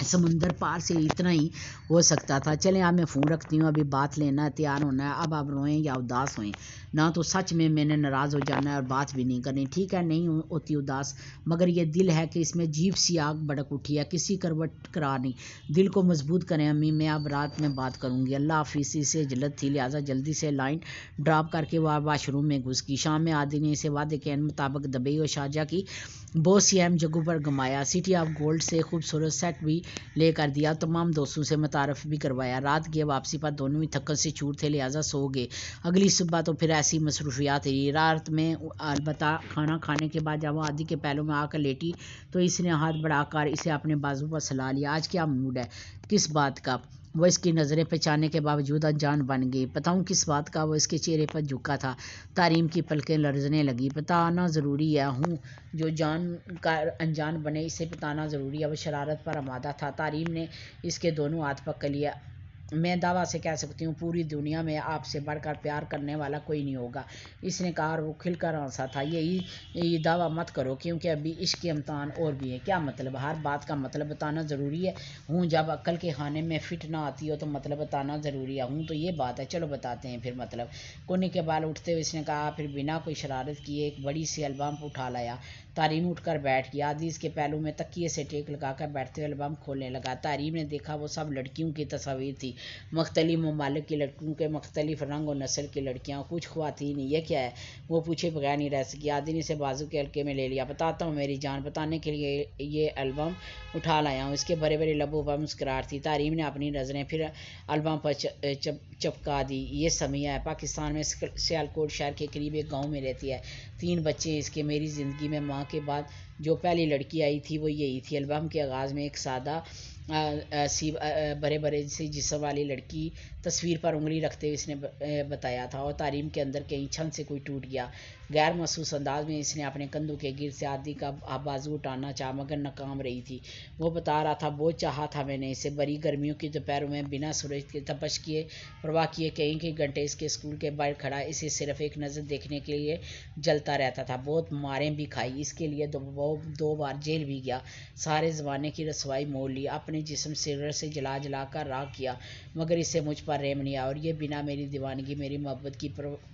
समुंदर पार से इतना ही हो सकता था। चलें अब मैं फ़ोन रखती हूँ, अभी बात लेना है, तैयार होना है। अब आप रोएं या उदास होएं ना, तो सच में मैंने नाराज़ हो जाना है और बात भी नहीं करनी, ठीक है। नहीं होती उदास, मगर ये दिल है कि इसमें जीप सी आग भड़क उठी है, किसी करवट करा नहीं। दिल को मजबूत करें अम्मी, मैं अब रात में बात करूँगी। अल्लाह हाफिज़। इसे जल्द थी, लिहाजा जल्दी से लाइन ड्रॉप करके वह वाशरूम में घुस गई। शाम में आदि ने इसे वादे के मुताबिक दुबई और शारजा की बहुत सी अहम जगहों पर घुमाया। सिटी ऑफ गोल्ड से खूबसूरत सेट भी लेकर दिया, तमाम दोस्तों से मुतारफ़ भी करवाया। रात की वापसी पर दोनों ही थकन से चूर थे, लिहाजा सो गए। अगली सुबह तो फिर ऐसी मसरूफियात रही। रात में अलबत्ता खाना खाने के बाद जब वो आदि के पहलू में आकर लेटी तो इसने हाथ बढ़ाकर इसे अपने बाजू पर सला लिया। आज क्या मूड है, किस बात का? वह इसकी नज़रें पहचानने के बावजूद अनजान बन गई। बताऊं किस बात का? वो इसके चेहरे पर झुका था। तारीम की पलकें लरजने लगी। बताना ज़रूरी है हूँ, जो जान का अनजान बने इसे बताना ज़रूरी है। वो शरारत पर आमादा था। तारीम ने इसके दोनों हाथ पकड़ लिया। मैं दावा से कह सकती हूँ पूरी दुनिया में आपसे बढ़कर प्यार करने वाला कोई नहीं होगा, इसने कहा और वो खिलकर हंसा था। ये दावा मत करो, क्योंकि अभी इश्क के इम्तहान और भी है। क्या मतलब? हर बात का मतलब बताना ज़रूरी है हूँ? जब अक्ल के खाने में फिट ना आती हो तो मतलब बताना ज़रूरी है हूँ? तो ये बात है, चलो बताते हैं फिर मतलब। कोने के बाल उठते हुए इसने कहा। फिर बिना कोई शरारत किए एक बड़ी सी एल्बम उठा लाया। तारीम उठकर बैठ गया। आदि इसके पहलू में तकिए से टेक लगाकर बैठते हुए एल्बम खोलने लगा। तारीम ने देखा वो सब लड़कियों की तस्वीर थी, मुख्तलिफ ममालिक की लड़कियों के मुख्तलिफ रंग और नस्ल की लड़कियाँ, कुछ ख्वातीन। ये क्या है? वो पूछे बगैर नहीं रह सकी। आदि ने इसे बाजू के हल्के में ले लिया। बताता हूँ मेरी जान, बताने के लिए ये एल्बम उठा लाया हूँ। इसके बड़े बड़े लबों पर मुस्कुराहट थी। तारीम ने अपनी नज़रें फिर एल्बम पर चपका दी। ये समिया है, पाकिस्तान में सियालकोट शहर के करीब एक गाँव में रहती है, 3 बच्चे इसके। मेरी ज़िंदगी में माँ के बाद जो पहली लड़की आई थी वो यही थी। एल्बम के आगाज़ में एक सादा सी बड़े बड़े सी जिस्म वाली लड़की तस्वीर पर उंगली रखते हुए इसने बताया था, और तारीम के अंदर कहीं छन से कोई टूट गया। गैर महसूस अंदाज में इसने अपने कंधों के गिर से आदि का बाजू उठाना चाहा, मगर नाकाम रही थी। वो बता रहा था, बहुत चाहा था मैंने इसे। बड़ी गर्मियों की दोपहरों में बिना सूरज के तपश किए परवाह किए कई घंटे इसके स्कूल के बाहर खड़ा इसे सिर्फ एक नज़र देखने के लिए जलता रहता था। बहुत मारें भी खाई इसके लिए, दो बार जेल भी गया। सारे ज़माने की रसवाई मोल ली, अपने जिस्म सिगरेट से जला जला कर राख किया, मगर इससे मुझ पर रहम नहीं आया। और ये बिना मेरी दीवानगी मेरी मोहब्बत की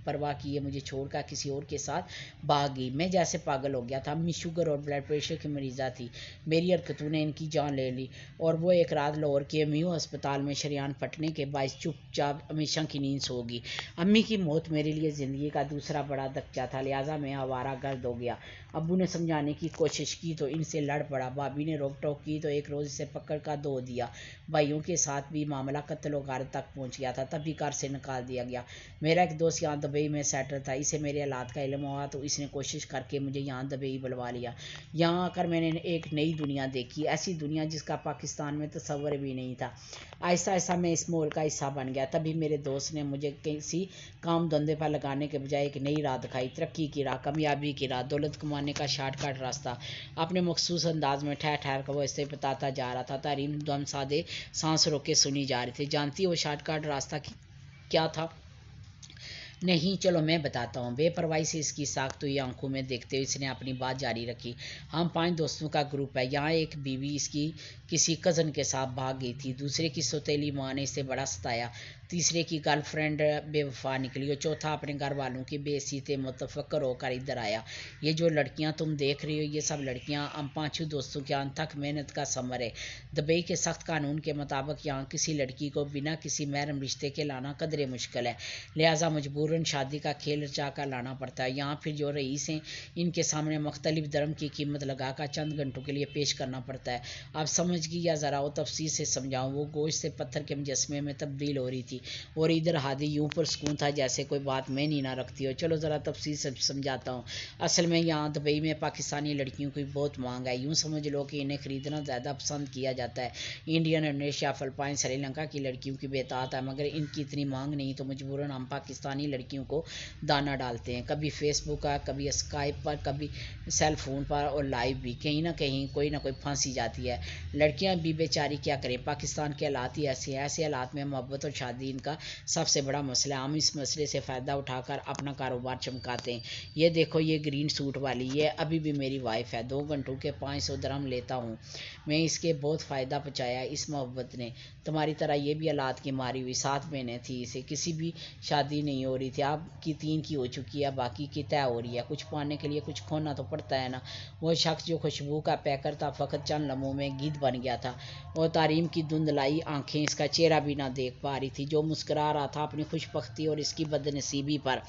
परवाह किए मुझे छोड़कर किसी और के साथ भाग गई। मैं जैसे पागल हो गया था। अम्मी शुगर और ब्लड प्रेशर की मरीज़ा थी। मेरी हरकतों ने इनकी जान ले ली, और वो एक रात लाहौर के एमयू अस्पताल में शरीयान फटने के बायस चुपचाप हमेशा की नींद सो गई। अम्मी की मौत मेरे लिए ज़िंदगी का दूसरा बड़ा धक्का था, लिहाजा मैं आवारा गर्द हो गया। अब्बू ने समझाने की कोशिश की तो इनसे लड़ पड़ा। भाभी ने रोक टोक की तो एक रोज़ इसे पकड़ कर धो दिया। भाइयों के साथ भी मामला कत्ल गारत तक पहुँच गया था, तभी घर से निकाल दिया गया। मेरा एक दोस्त यहाँ दुबई में सेटल था, इसे मेरे हालात का इल्म हुआ तो इसने कोशिश करके मुझे यहाँ दुबई बुलवा लिया। यहाँ आकर मैंने एक नई दुनिया देखी, ऐसी दुनिया जिसका पाकिस्तान में तस्वर भी नहीं था। आहिस्ता आहिस्ता मैं इस माहौल का हिस्सा बन गया। तभी मेरे दोस्त ने मुझे किसी काम धंधे पर लगाने के बजाय एक नई राह दिखाई, तरक्की की राह, कामयाबी की राह, दौलत कमाने का शॉर्टकट रास्ता। अपने मखसूस अंदाज में ठहर ठहर कर वो इसे बताता जा रहा था। तारीम दम सादे सांस रोके सुनी जा रही थी। जानती हो शॉर्टकट रास्ता क्या था? नहीं, चलो मैं बताता हूँ। बेपरवाही से इसकी साख्त हुई आंखों में देखते हुए इसने अपनी बात जारी रखी। हम 5 दोस्तों का ग्रुप है। यहाँ एक बीवी इसकी किसी कज़न के साथ भाग गई थी। दूसरे की सौतेली माँ ने इसे बड़ा सताया। तीसरे की गर्लफ्रेंड बेवफा निकली और चौथा अपने घर वालों की बेइज्जती मुतफक्कर होकर इधर आया। ये जो लड़कियां तुम देख रही हो, ये सब लड़कियां हम 5 दोस्तों के अनथक मेहनत का समर है। दुबई के सख्त कानून के मुताबिक यहाँ किसी लड़की को बिना किसी महरम रिश्ते के लाना कदरे मुश्किल है, लिहाजा मजबूरन शादी का खेल रचा कर लाना पड़ता है। यहाँ फिर जो रईस हैं, इनके सामने मुख्तलिफ धर्म की कीमत लगाकर चंद घंटों के लिए पेश करना पड़ता है। आप समझ गई या ज़रा वो तफसील से समझाऊँ? वो गोश्त से पत्थर के मुजस्मे में तब्दील हो रही थी और इधर हादी यूं पर सुकून था जैसे कोई बात मैं नहीं ना रखती हो। चलो ज़रा तफसील से समझाता हूँ। असल में यहाँ दुबई में पाकिस्तानी लड़कियों की बहुत मांग है। यूँ समझ लो कि इन्हें ख़रीदना ज़्यादा पसंद किया जाता है। इंडियन, इंडोनेशिया, फिलिपाइन, श्रीलंका की लड़कियों की बेतात है, मगर इनकी इतनी मांग नहीं तो मजबूरन हम पाकिस्तानी लड़कियों को दाना डालते हैं। कभी फेसबुक पर, कभी स्काइप पर, कभी सेल फ़ोन पर और लाइव भी। कहीं ना कहीं कोई ना कोई फांसी जाती है। लड़कियाँ भी बेचारी क्या करें, पाकिस्तान के हालात ही ऐसे हैं। ऐसे हालात में मोहब्बत और शादी इनका सबसे बड़ा मसला है। हम इस मसले से फ़ायदा उठाकर अपना कारोबार चमकाते हैं। ये देखो, ये ग्रीन सूट वाली, ये अभी भी मेरी वाइफ है। 2 घंटों के 500 दिरहम लेता हूँ मैं। इसके बहुत फ़ायदा पहुँचाया इस मोहब्बत ने। तुम्हारी तरह ये भी हालात की मारी हुई 7 महीने थी। इसे किसी भी शादी नहीं हो रही थी। आपकी 3 की हो चुकी है, बाकी की तय हो रही है। कुछ पाने के लिए कुछ खोना तो पड़ता है ना। वो शख्स जो खुशबू का पैकर था फ़कत चंद लम्हों में गिद्ध बन गया था। वो तारीम की धुंधलाई आंखें इसका चेहरा भी ना देख पा रही थी, जो मुस्कुरा रहा था अपनी खुशबख्ती और इसकी बदनसीबी पर।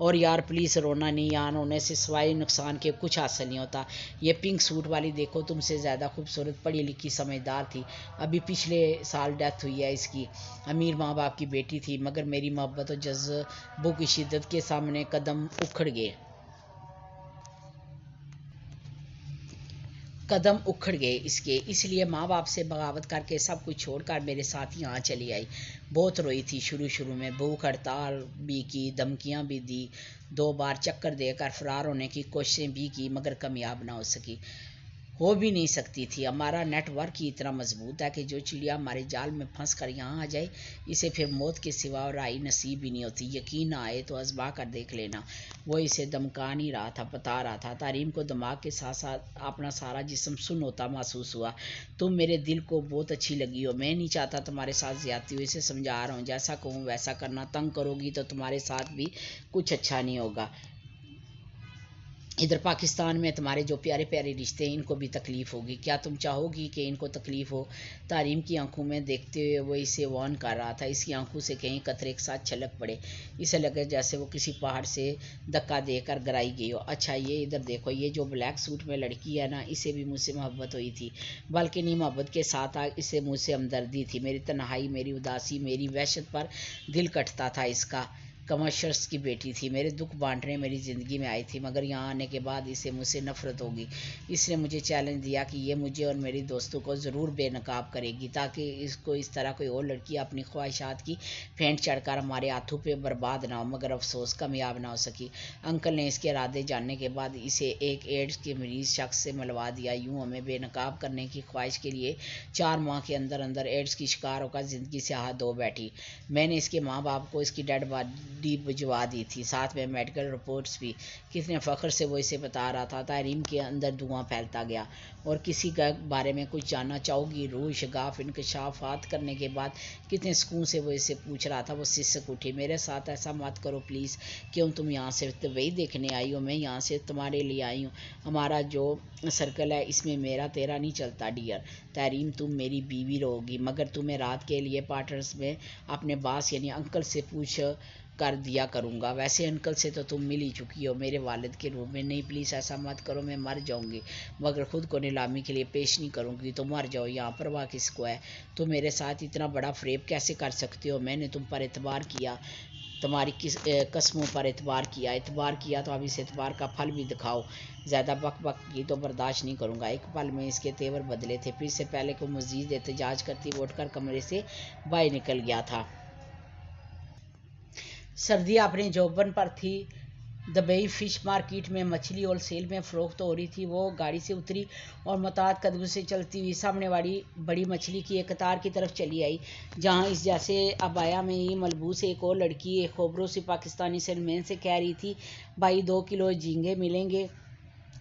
और यार प्लीज़ रोना नहीं, यहाँ रोने से सिवाय नुकसान के कुछ हासिल नहीं होता। ये पिंक सूट वाली देखो, तुमसे ज़्यादा खूबसूरत, पढ़ी लिखी, समझदार थी। अभी पिछले साल डेथ हुई है इसकी। अमीर माँ बाप की बेटी थी, मगर मेरी मोहब्बत और जज्बों की शिद्दत के सामने कदम उखड़ गए इसके। इसलिए माँ बाप से बगावत करके सब कुछ छोड़कर मेरे साथ यहाँ चली आई। बहुत रोई थी शुरू में, भूख हड़ताल भी की, धमकियाँ भी दी, 2 बार चक्कर देकर फरार होने की कोशिशें भी की, मगर कामयाब ना हो सकी, हो भी नहीं सकती थी। हमारा नेटवर्क ही इतना मजबूत है कि जो चिड़िया हमारे जाल में फंस कर यहाँ आ जाए, इसे फिर मौत के सिवा और आई नसीब ही नहीं होती। यकीन ना आए तो आजमा कर देख लेना। वो इसे धमका नहीं रहा था, बता रहा था। तारीम को दिमाग के साथ साथ अपना सारा जिस्म सुन्न होता महसूस हुआ। तुम मेरे दिल को बहुत अच्छी लगी हो। मैं नहीं चाहता तुम्हारे साथ ज्यादती हो, इसे समझा रहा हूँ। जैसा कहूँ वैसा करना। तंग करोगी तो तुम्हारे साथ भी कुछ अच्छा नहीं होगा। इधर पाकिस्तान में तुम्हारे जो प्यारे प्यारे रिश्ते हैं, इनको भी तकलीफ़ होगी। क्या तुम चाहोगी कि इनको तकलीफ़ हो? तारीम की आंखों में देखते हुए वो इसे वार्न कर रहा था। इसकी आंखों से कहीं कतरे एक साथ छलक पड़े। इसे लगे जैसे वो किसी पहाड़ से धक्का देकर गिराई गई हो। अच्छा, ये इधर देखो, ये जो ब्लैक सूट में लड़की है ना, इसे भी मुझसे मोहब्बत हुई थी। बल्कि नहीं, मोहब्बत के साथ इसे मुझसे हमदर्दी थी। मेरी तन्हाई, मेरी उदासी, मेरी वहशत पर दिल कटता था इसका। कमर्शर्स की बेटी थी, मेरे दुख बांटने मेरी ज़िंदगी में आई थी, मगर यहाँ आने के बाद इसे मुझसे नफ़रत होगी। इसने मुझे चैलेंज दिया कि ये मुझे और मेरी दोस्तों को ज़रूर बेनकाब करेगी, ताकि इसको इस तरह कोई और लड़की अपनी ख्वाहिशात की फेंट चढ़कर हमारे हाथों पे बर्बाद ना हो। मगर अफसोस, कामयाब ना हो सकी। अंकल ने इसके इरादे जानने के बाद इसे एक एड्स के मरीज शख्स से मिलवा दिया। यूँ हमें बेनकाब करने की ख्वाहिश के लिए 4 माह के अंदर अंदर एड्स की शिकार होकर ज़िंदगी से हाथ धो बैठी। मैंने इसके माँ बाप को इसकी डेड बॉडी भिजवा दी थी, साथ में मेडिकल रिपोर्ट्स भी। कितने फ़ख्र से वो इसे बता रहा था। तारीम के अंदर धुआं फैलता गया। और किसी के बारे में कुछ जानना चाहोगी? रूह शगाफ इंकशाफात करने के बाद कितने सुकून से वो इसे पूछ रहा था। वो सिसक उठी। मेरे साथ ऐसा मत करो प्लीज़। क्यों तुम यहाँ सिर्फ वही देखने आई हो? मैं यहाँ से तुम्हारे लिए आई हूँ। हमारा जो सर्कल है इसमें मेरा तेरा नहीं चलता डियर। तारीम, तुम मेरी बीवी रहोगी, मगर तुम्हें रात के लिए पार्टनर्स में अपने बास यानी अंकल से कर दिया करूँगा। वैसे अंकल से तो तुम मिल ही चुकी हो मेरे वालिद के रूप में। नहीं प्लीज़ ऐसा मत करो, मैं मर जाऊँगी मगर ख़ुद को नीलामी के लिए पेश नहीं करूँगी। तो मर जाओ, यहाँ परवाह किसको है। तुम मेरे साथ इतना बड़ा फ्रेब कैसे कर सकते हो। मैंने तुम पर एतबार किया, तुम्हारी कस्मों पर एतबार किया तो अब इस एतबार का फल भी दिखाओ। ज़्यादा बक बक की तो बर्दाश्त नहीं करूँगा। एक पल में इसके तेवर बदले थे। फिर से पहले को मज़ीद एहतजाज करती वो उठकर कमरे से बाहर निकल गया था। सर्दियाँ अपने जौबन पर थी। दुबई फिश मार्केट में मछली और सेल में फ़रोख्त हो रही थी। वो गाड़ी से उतरी और मुताद कदम से चलती हुई सामने वाली बड़ी मछली की एक कतार की तरफ चली आई, जहां इस जैसे अबाया में ही मलबूस एक और लड़की एक खबरों से पाकिस्तानी सेलमैन से कह रही थी, भाई 2 किलो झींगे मिलेंगे।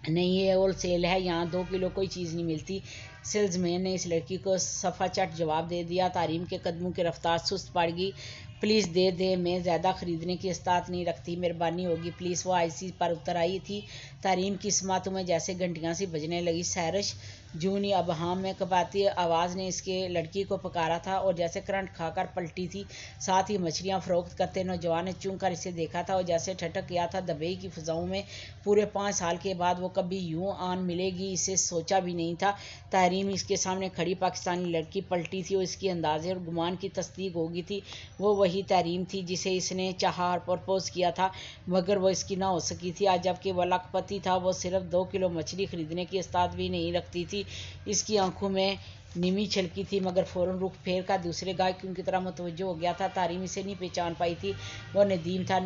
नहीं, ये होल सेल है, यहाँ 2 किलो कोई चीज़ नहीं मिलती। सेल्समैन ने इस लड़की को सफ़ा चट जवाब दे दिया। तारीम के कदमों की रफ्तार सुस्त पड़ गई। प्लीज़ दे दे, मैं ज़्यादा ख़रीदने की इस्तात नहीं रखती, मेहरबानी होगी प्लीज़। वो आईसी पर उतर आई थी। तारीम की समातों में जैसे घंटियाँ सी बजने लगी। सैरश जूनी अब हाँ में कपाती आवाज़ ने इसके लड़की को पुकारा था और जैसे करंट खाकर पलटी थी। साथ ही मछलियाँ फ़रोख्त करते नौजवान ने चूम कर इसे देखा था और जैसे ठटक गया था। दुबई की फ़िज़ाओं में पूरे 5 साल के बाद वो कभी यूँ आन मिलेगी इसे सोचा भी नहीं था। तारीम इसके सामने खड़ी पाकिस्तानी लड़की पलटी थी और इसकी अंदाजे और गुमान की तस्दीक हो गई थी। वो वही तारीम थी जिसे इसने चाहा और प्रपोज किया था, मगर वो इसकी ना हो सकी थी। आज जबकि वह लखपति था, वो सिर्फ 2 किलो मछली खरीदने की इस्तात भी नहीं रखती थी। इसकी आंखों में निमी छलकी थी, मगर फ़ौरन रुख फेर कर दूसरे गायकों की तरह मुतवज्जो हो गया था। तारीम इसे नहीं पहचान पाई थी, वो नदीम था।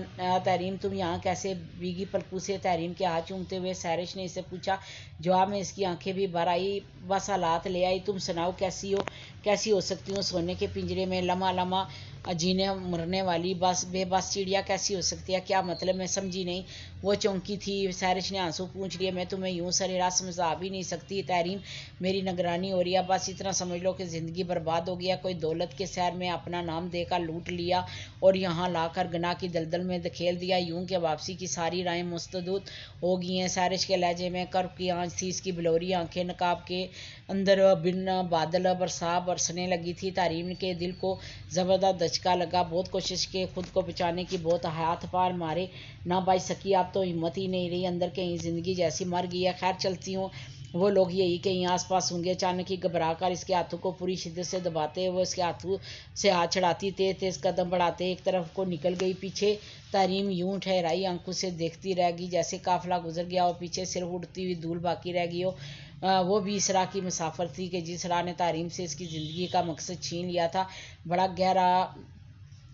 तारीम तुम यहाँ कैसे भीगी पलकू से? तारीम के हाथ चूमते हुए सैरिश ने इसे पूछा। जवाब में इसकी आंखें भी भर आई। बस हालात ले आई। तुम सुनाओ कैसी हो सकती हूँ? सोने के पिंजरे में लम्हा लम्हा जीने मरने वाली बस बेबस चिड़िया कैसी हो सकती है? क्या मतलब? मैं समझी नहीं। वो चौंकी थी। सैरिश ने आंसू पूछ लिए। मैं तुम्हें यूँ सरेराह समझा भी नहीं सकती तारीम, मेरी निगरानी हो रही है। बस इतना समझ लो कि ज़िंदगी बर्बाद हो गया। कोई दौलत के सैर में अपना नाम देकर लूट लिया और यहाँ लाकर गुनाह की दलदल में धकेल दिया। यूँ कि वापसी की सारी राहें मुस्तदूद हो गई हैं। सैरिश के लहजे में कर्ब की आँच थी। इसकी बिलोरी आंखें नकाब के अंदर बिन बादल बरसने लगी थी। तारीम के दिल को ज़बरदस्त दचका लगा। बहुत कोशिश की खुद को बचाने की, बहुत हाथ पार मारे, ना बच सकी। अब तो हिम्मत ही नहीं रही। अंदर कहीं ज़िंदगी जैसी मर गई है। खैर चलती हूँ, वो लोग यही कहीं आसपास होंगे। अचानक ही घबरा कर इसके हाथों को पूरी शिद्दत से दबाते हुए इसके हाथों से हाथ छड़ाती, तेज तेज कदम बढ़ाते एक तरफ को निकल गई। पीछे तारीम यूं ठहराई आंखों से देखती रह गई, जैसे काफिला गुजर गया और पीछे सिर उड़ती हुई धूल बाकी रह गई हो। वो भी इस राह की मुसाफिर थी कि जिस राह ने तारीम से इसकी ज़िंदगी का मकसद छीन लिया था। बड़ा गहरा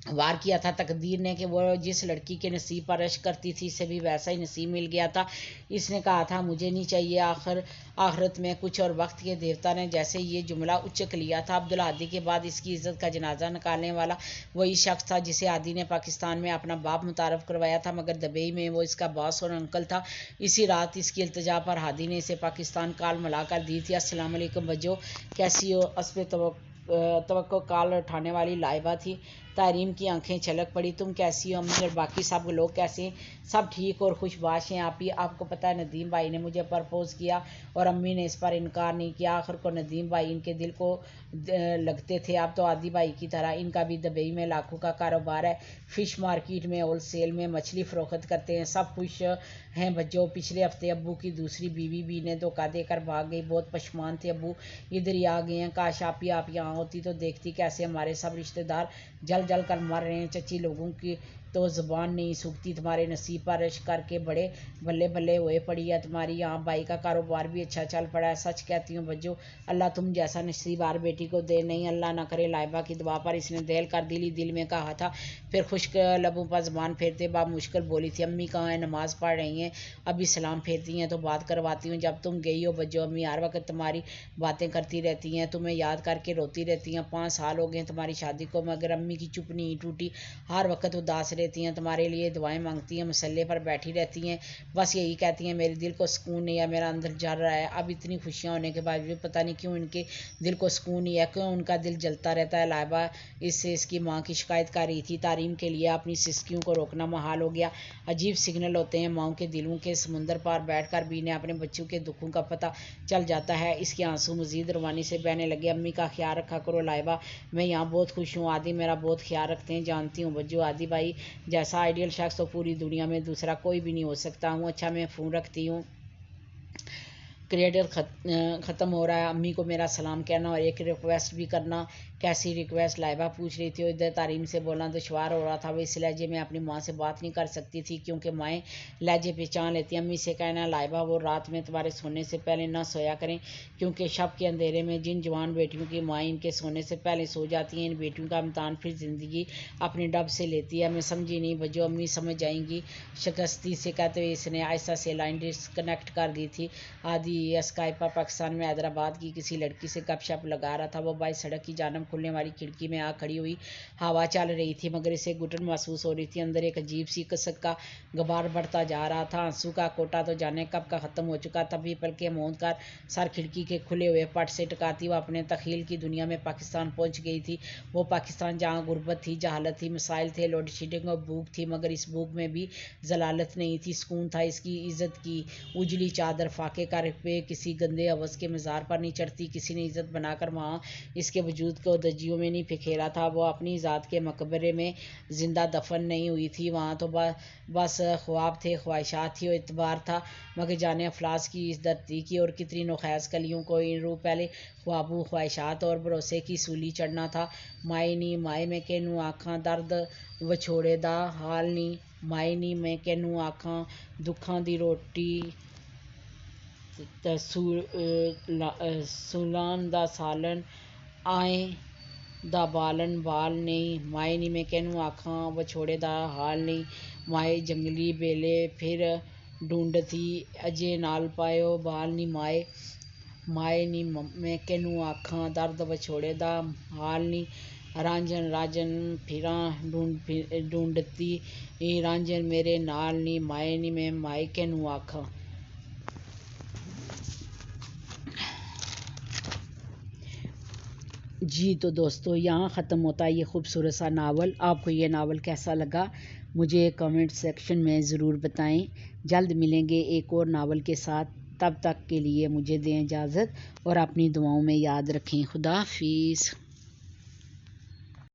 वार किया था तकदीर ने कि वो जिस लड़की के नसीब पर रश करती थी, इसे भी वैसा ही नसीब मिल गया था। इसने कहा था मुझे नहीं चाहिए आखिरत में कुछ, और वक्त के देवता ने जैसे ये जुमला उच्चक लिया था। अब्दुल हादी के बाद इसकी इज्जत का जनाजा निकालने वाला वही शख्स था जिसे हादी ने पाकिस्तान में अपना बाप मुतारफ़ करवाया था, मगर दुबई में वो इसका बॉस और अंकल था। इसी रात इसकी इल्तिजा पर हादी ने इसे पाकिस्तान कॉल मिला कर दी थी। अस्सलाम वालेकुम बज्जो, कैसी हो? असब तवक्को कॉल उठाने वाली लाइबा थी। तारीम की आंखें छलक पड़ी। तुम कैसी हो? अम्मी और बाकी सब लोग कैसे हैं? सब ठीक और खुशबाश हैं। आपको पता है नदीम भाई ने मुझे प्रपोज़ किया और अम्मी ने इस पर इनकार नहीं किया। आखिर को नदीम भाई इनके दिल को लगते थे। अब तो आदि भाई की तरह इनका भी दुबई में लाखों का कारोबार है। फ़िश मार्केट में होल सेल में मछली फ़रोख्त करते हैं। सब खुश हैं बच्चों। पिछले हफ्ते अब्बू की दूसरी बीवी भी ने धोखा देकर भाग गई। बहुत पशमान थे अब्बू, इधर ही आ गए हैं। काश आप यहाँ होती तो देखती कैसे हमारे सब रिश्तेदार जल जल कर मर रहे हैं। चची लोगों की तो ज़ुबान नहीं सूखती। तुम्हारे नसीब पर रश करके बड़े बल्ले बल्ले हुए पड़ी है। तुम्हारी यहाँ भाई का कारोबार भी अच्छा चल पड़ा है। सच कहती हूँ बज्जो, अल्लाह तुम जैसा नसीबार बेटी को दे। नहीं अल्लाह ना करे। लाइबा की दुआ पर इसने देल कर दिल में कहा था। फिर खुश्क लबों पर ज़बान फेरते बाप मुश्किल बोली थी, अम्मी कहाँ हैं? नमाज़ पढ़ रही हैं। अभी सलाम फेरती हैं तो बात करवाती हूँ। जब तुम गई हो बज्जो, अम्मी हर वक्त तुम्हारी बातें करती रहती हैं, तुम्हें याद करके रोती रहती हैं। 5 साल हो गए तुम्हारी शादी को, मगर अम्मी की चुप नहीं टूटी। हर वक्त उदास रहती हैं, तुम्हारे लिए दुआएं मांगती हैं, मसल्ले पर बैठी रहती हैं, बस यही कहती हैं मेरे दिल को सुकून नहीं है, मेरा अंदर जल रहा है। अब इतनी खुशियाँ होने के बाद भी पता नहीं क्यों इनके दिल को सुकून नहीं है, क्यों उनका दिल जलता रहता है। लाइबा इससे इसकी माँ की शिकायत कर रही थी। तारीम के लिए अपनी सिसकियों को रोकना महाल हो गया। अजीब सिग्नल होते हैं माँओं के दिलों के। समुंदर पार बैठकर भी इन्हें अपने बच्चों के दुखों का पता चल जाता है। इसके आंसू मजीद रवानी से बहने लगे। अम्मी का ख्याल रखा करो लाइबा, मैं यहाँ बहुत खुश हूँ। आदि मेरा बहुत बहुत ख्याल रखते हैं, जानती हूँ बज्जो आदि भाई जैसा आइडियल शख्स तो पूरी दुनिया में दूसरा कोई भी नहीं हो सकता हूँ। अच्छा मैं फ़ोन रखती हूँ, क्रिएटर ख़त्म हो रहा है। अम्मी को मेरा सलाम कहना और एक रिक्वेस्ट भी करना। कैसी रिक्वेस्ट? लाइबा पूछ रही थी। इधर तारीम से बोलना दुश्वार हो रहा था, वो इस लहजे में अपनी माँ से बात नहीं कर सकती थी क्योंकि माएँ लहजे पहचान लेती। अम्मी से कहना लाइबा वो रात में तुम्हारे सोने से पहले ना सोया करें क्योंकि शब के अंधेरे में जिन जवान बेटियों की माएँ इनके सोने से पहले सो जाती हैं, इन बेटियों का इम्तहान फिर ज़िंदगी अपने डब से लेती है। मैं समझी नहीं बज्जो, अम्मी समझ जाएंगी। शिकस्ती से कहते हुए इसने आहिस्ता से लाइन डिस्कनेक्ट कर दी थी। आदि स्काइप पर पाकिस्तान में हैदराबाद की किसी लड़की से गपशप लगा रहा था। वो बाई सड़क की जानब खुलने वाली खिड़की में आ खड़ी हुई। हवा चल रही थी मगर इसे घुटन महसूस हो रही थी। अंदर एक अजीब सी कसक का गुबार बढ़ता जा रहा था। आंसू का कोटा तो जाने कब का ख़त्म हो चुका। तभी पलके मोड़ कर सर खिड़की के खुले हुए पट से टकाती वो अपने तखील की दुनिया में पाकिस्तान पहुँच गई थी। वो पाकिस्तान जहाँ गुर्बत थी, जहालत थी, मसाइल थे, लोड शेडिंग और भूख थी, मगर इस भूख में भी जलालत नहीं थी, सुकून था। इसकी इज़्ज़त की उजली चादर फाके का पे किसी गंदे अवज़ के मज़ार पर नहीं चढ़ती। किसी ने इज़्ज़त बनाकर वहाँ इसके वजूद को दजियों में नहीं बिखेरा था। वो अपनी ज़ात के मकबरे में ज़िंदा दफन नहीं हुई थी। वहाँ तो बस ख्वाब थे, ख्वाहिशात थी और इतबार था। मगर जाने अफलास की इस धरती की और कितनी नुखैस कलियों को इन रूह पहले ख्वाबों, ख्वाहिशात और भरोसे की सूली चढ़ना था। माए नी माए में केनू आखां दर्द विछोड़े दा हाल नी, माए नी मैं केनू आखां दुखां दी रोटी सूलान दा सालन आए दा बालन बाल नहीं, माए नी मैं कैनू आखां विछोड़े दा हाल नहीं। माए जंगली बेले फिर ढूंढती अजे नाल पायो बाल नी, माए माए नी मैं कैनू आखां दर्द विछोड़े दा हाल नी। रांझन रांझन फिरां ढूंढती रांझन मेरे नाल नी, माए नी मैं माए कैनू आखां। जी तो दोस्तों यहाँ ख़त्म होता है ये खूबसूरत सा नावल। आपको ये नावल कैसा लगा मुझे कमेंट सेक्शन में ज़रूर बताएं। जल्द मिलेंगे एक और नावल के साथ, तब तक के लिए मुझे दें इजाज़त और अपनी दुआओं में याद रखें। खुदा हाफिज़।